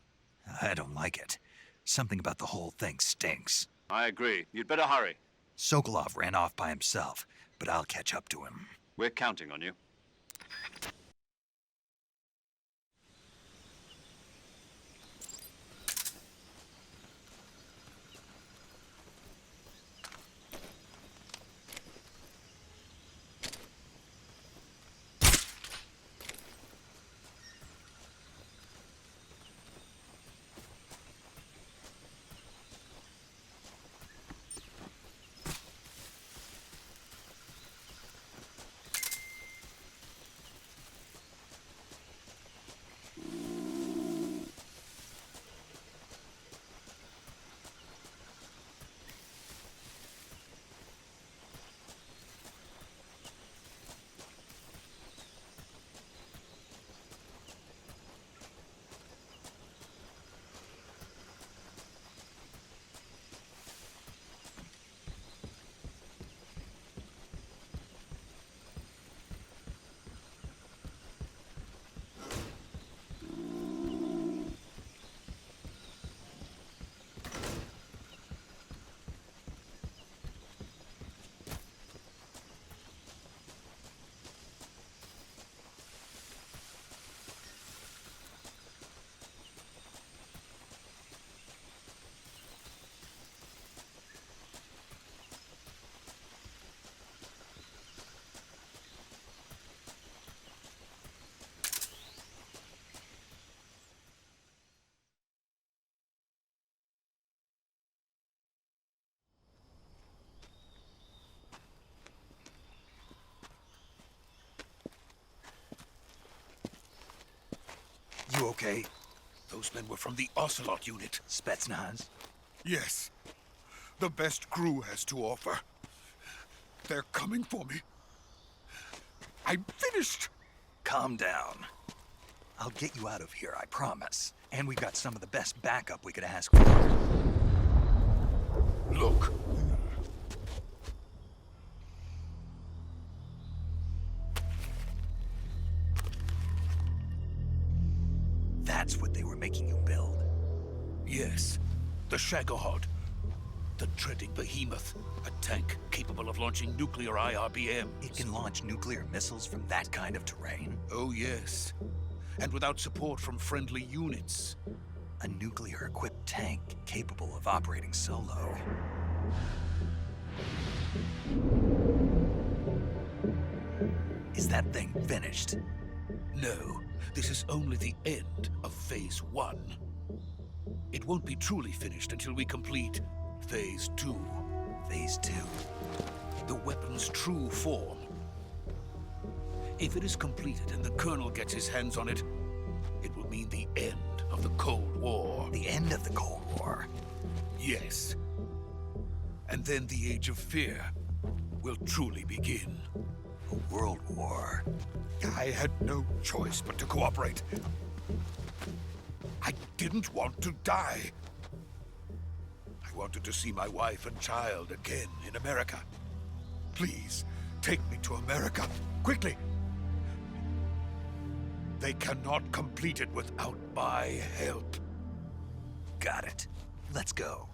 I don't like it. Something about the whole thing stinks. I agree. You'd better hurry. Sokolov ran off by himself, but I'll catch up to him. We're counting on you. You okay? Those men were from the Ocelot unit. Spetsnaz? Yes. The best GRU has to offer. They're coming for me. I'm finished! Calm down. I'll get you out of here, I promise. And we've got some of the best backup we could ask for. Look. That's what they were making you build? Yes. The Shagohod. The dreaded behemoth. A tank capable of launching nuclear IRBMs. It can launch nuclear missiles from that kind of terrain? Oh, yes. And without support from friendly units. A nuclear-equipped tank capable of operating solo. Is that thing finished? No, this is only the end of Phase 1. It won't be truly finished until we complete Phase 2. Phase 2? The weapon's true form. If it is completed and the Colonel gets his hands on it, it will mean the end of the Cold War. The end of the Cold War? Yes. And then the Age of Fear will truly begin. A world war? I had no choice but to cooperate. I didn't want to die. I wanted to see my wife and child again in America. Please, take me to America, quickly. They cannot complete it without my help. Got it. Let's go.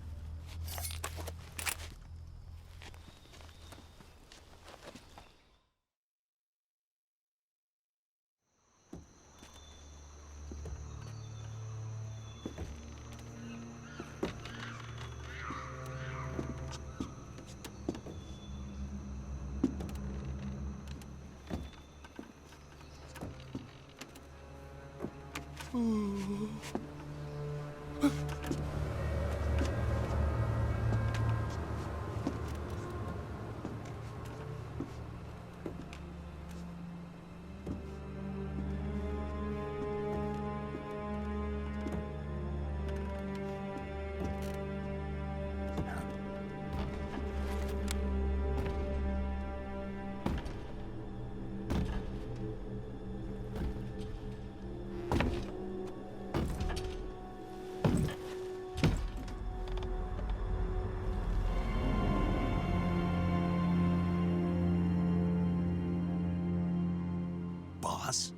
Boss?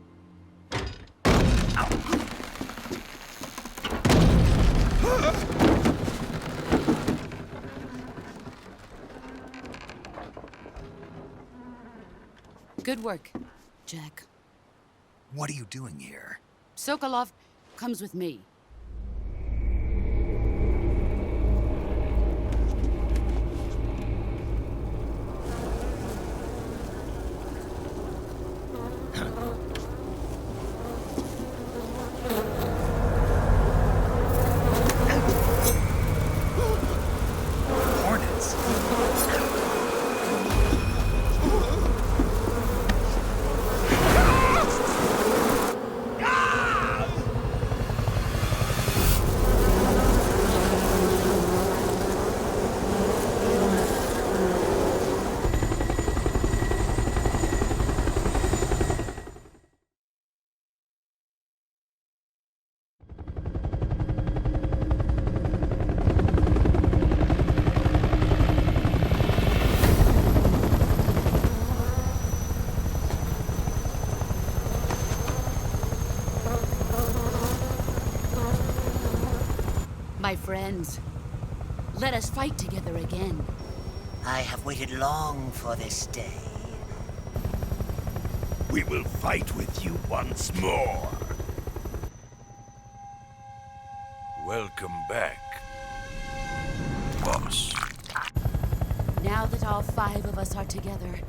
Good work, Jack. What are you doing here? Sokolov comes with me. Hornets? My friends, let us fight together again. I have waited long for this day. We will fight with you once more. Welcome back, boss. Now that all 5 of us are together,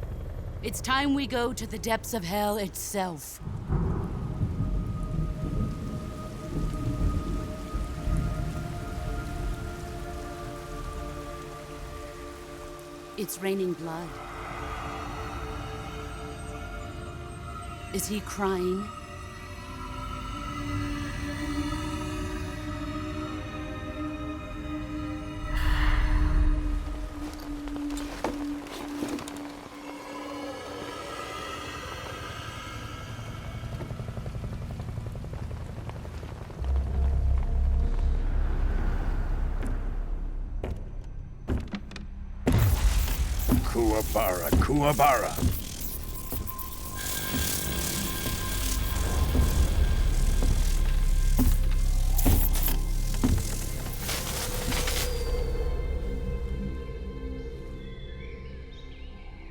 it's time we go to the depths of hell itself. It's raining blood. Is he crying? Kuwabara, Kuwabara.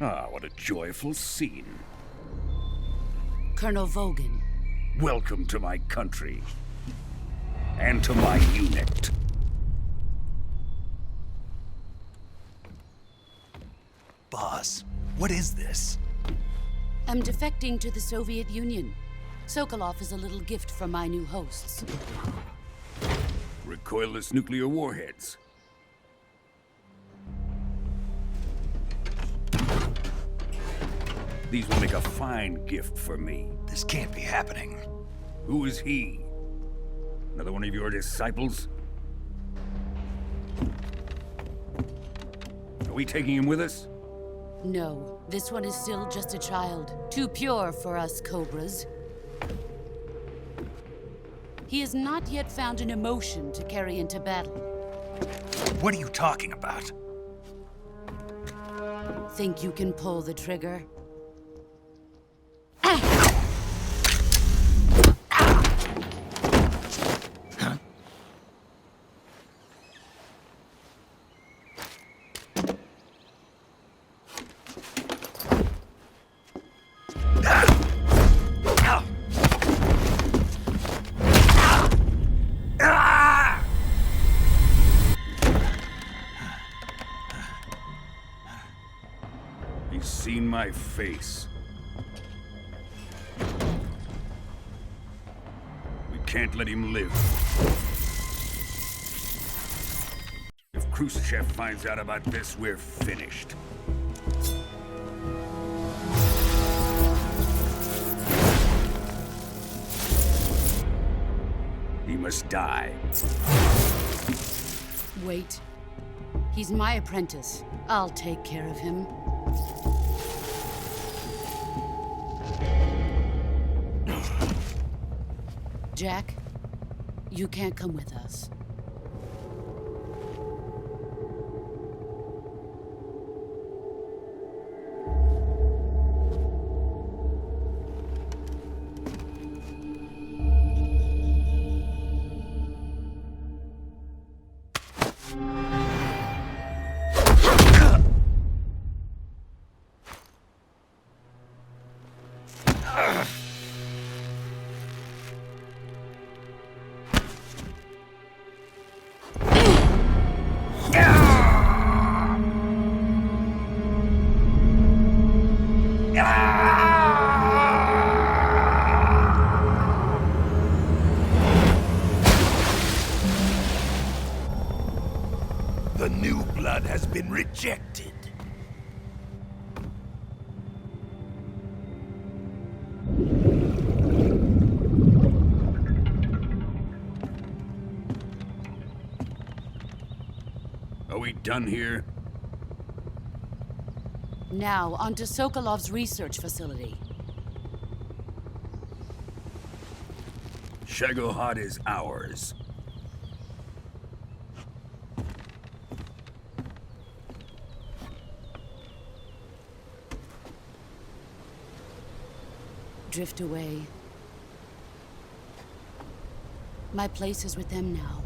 Ah, what a joyful scene. Colonel Vogan. Welcome to my country. And to my unit. Boss, what is this? I'm defecting to the Soviet Union. Sokolov is a little gift from my new hosts. Recoilless nuclear warheads. These will make a fine gift for me. This can't be happening. Who is he? Another one of your disciples? Are we taking him with us? No, this one is still just a child. Too pure for us Cobras. He has not yet found an emotion to carry into battle. What are you talking about? Think you can pull the trigger? He's seen my face. We can't let him live. If Khrushchev finds out about this, we're finished. He must die. Wait. He's my apprentice. I'll take care of him. Jack, you can't come with us. The new blood has been rejected. Are we done here? Now, onto Sokolov's research facility. Shagohod is ours. Drift away. My place is with them now.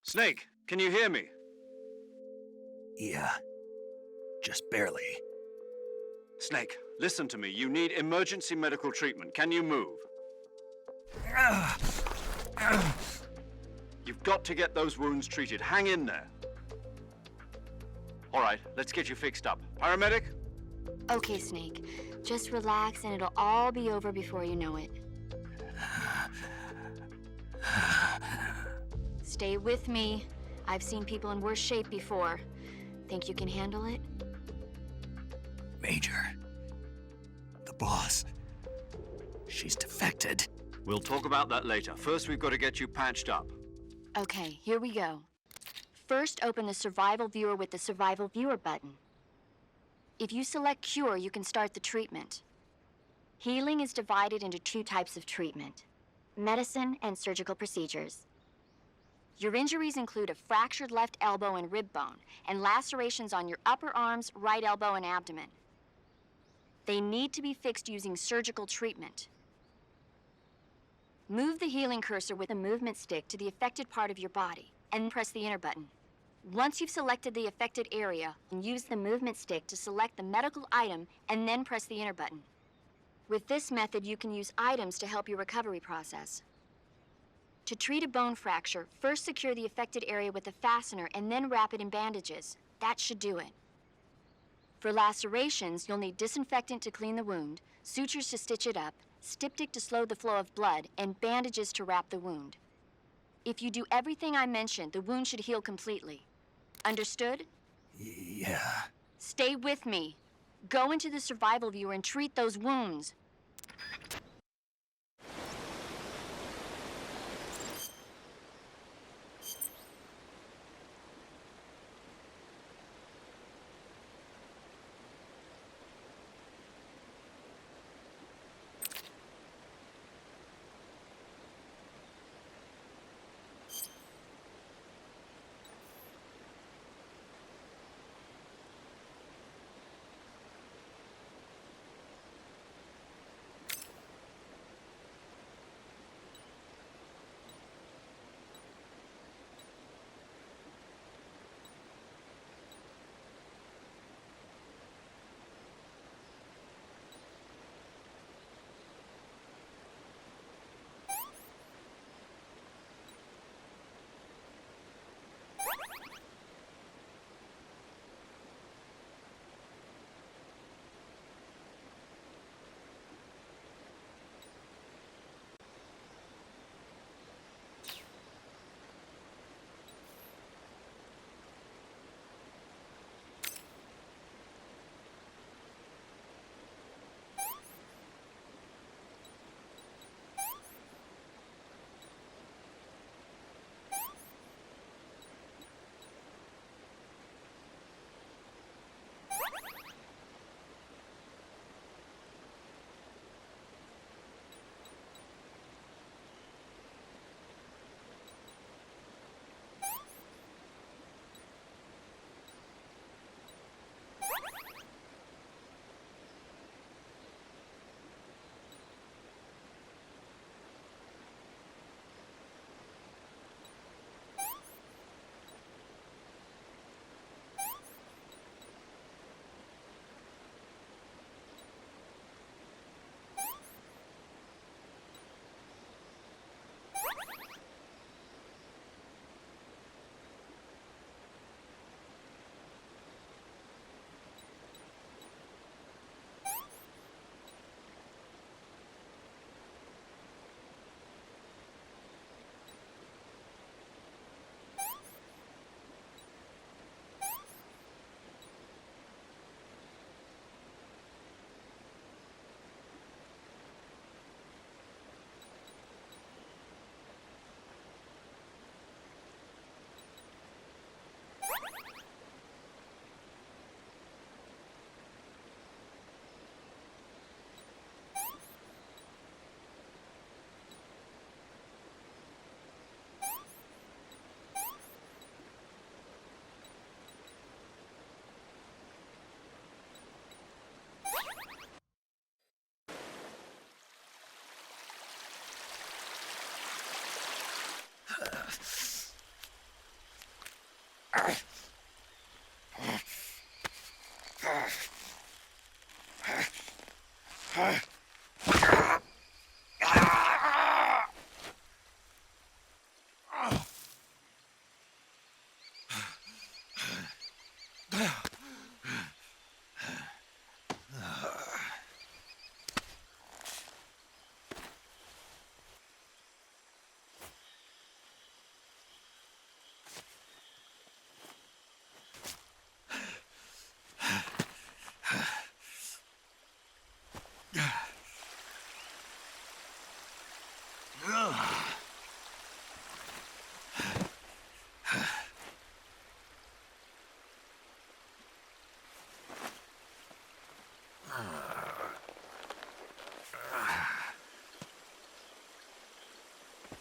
Snake, can you hear me? Yeah. Just barely. Snake, listen to me. You need emergency medical treatment. Can you move? You've got to get those wounds treated. Hang in there. All right, let's get you fixed up. Paramedic? Okay, Snake. Just relax and it'll all be over before you know it. Stay with me. I've seen people in worse shape before. Think you can handle it? Major. The boss. She's defected. We'll talk about that later. First, we've got to get you patched up. Okay, here we go. First, open the Survival Viewer with the Survival Viewer button. If you select Cure, you can start the treatment. Healing is divided into two types of treatment: medicine and surgical procedures. Your injuries include a fractured left elbow and rib bone, and lacerations on your upper arms, right elbow, and abdomen. They need to be fixed using surgical treatment. Move the healing cursor with the movement stick to the affected part of your body, and press the enter button. Once you've selected the affected area, use the movement stick to select the medical item, and then press the enter button. With this method, you can use items to help your recovery process. To treat a bone fracture, first secure the affected area with a fastener and then wrap it in bandages. That should do it. For lacerations, you'll need disinfectant to clean the wound, sutures to stitch it up, styptic to slow the flow of blood, and bandages to wrap the wound. If you do everything I mentioned, the wound should heal completely. Understood? Yeah. Stay with me. Go into the Survival Viewer and treat those wounds.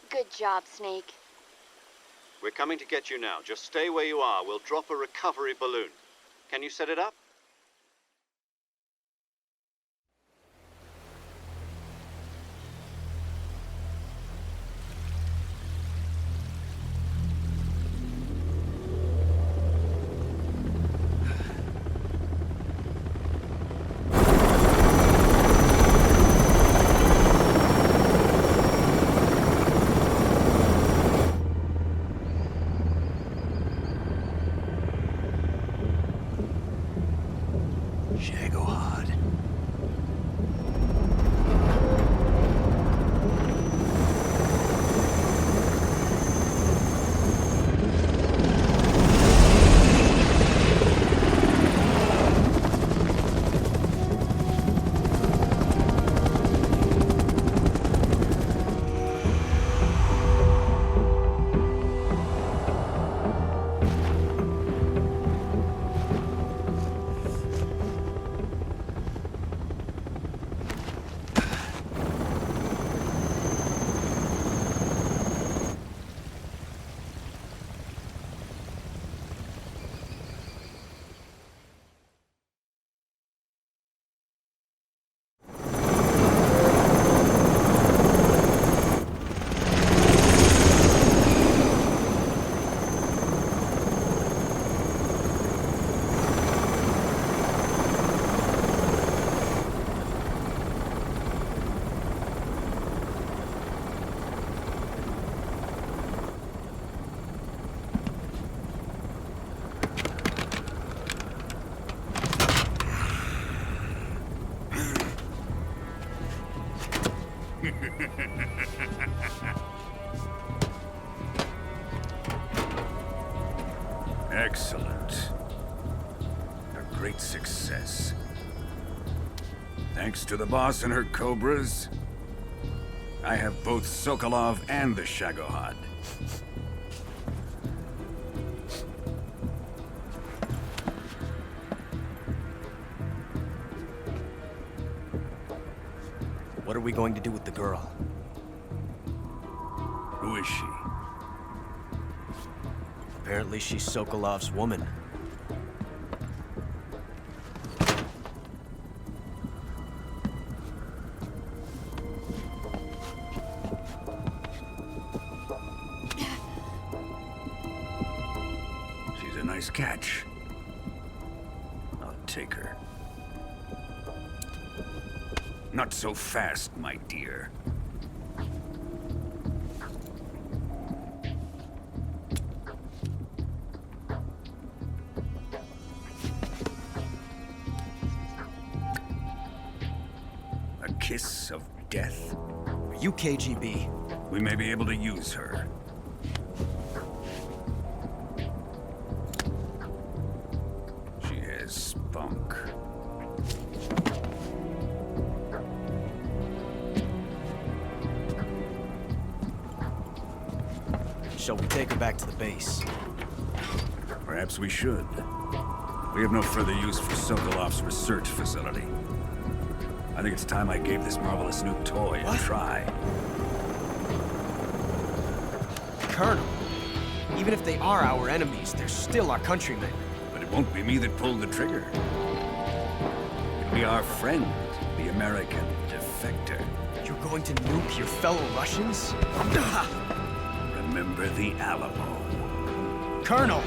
Good job, Snake. We're coming to get you now. Just stay where you are. We'll drop a recovery balloon. Can you set it up? Excellent. A great success. Thanks to the boss and her cobras, I have both Sokolov and the Shagohod. What are we going to do with the girl? Who is she? Apparently she's Sokolov's woman. She's a nice catch. I'll take her. Not so fast, my dear. A kiss of death? Are you KGB? We may be able to use her. She has spunk. Shall we take her back to the base? Perhaps we should. We have no further use for Sokolov's research facility. I think it's time I gave this marvelous new toy a try. Colonel, even if they are our enemies, they're still our countrymen. But it won't be me that pulled the trigger. It'll be our friend, the American defector. You're going to nuke your fellow Russians? Remember the Alamo. Colonel!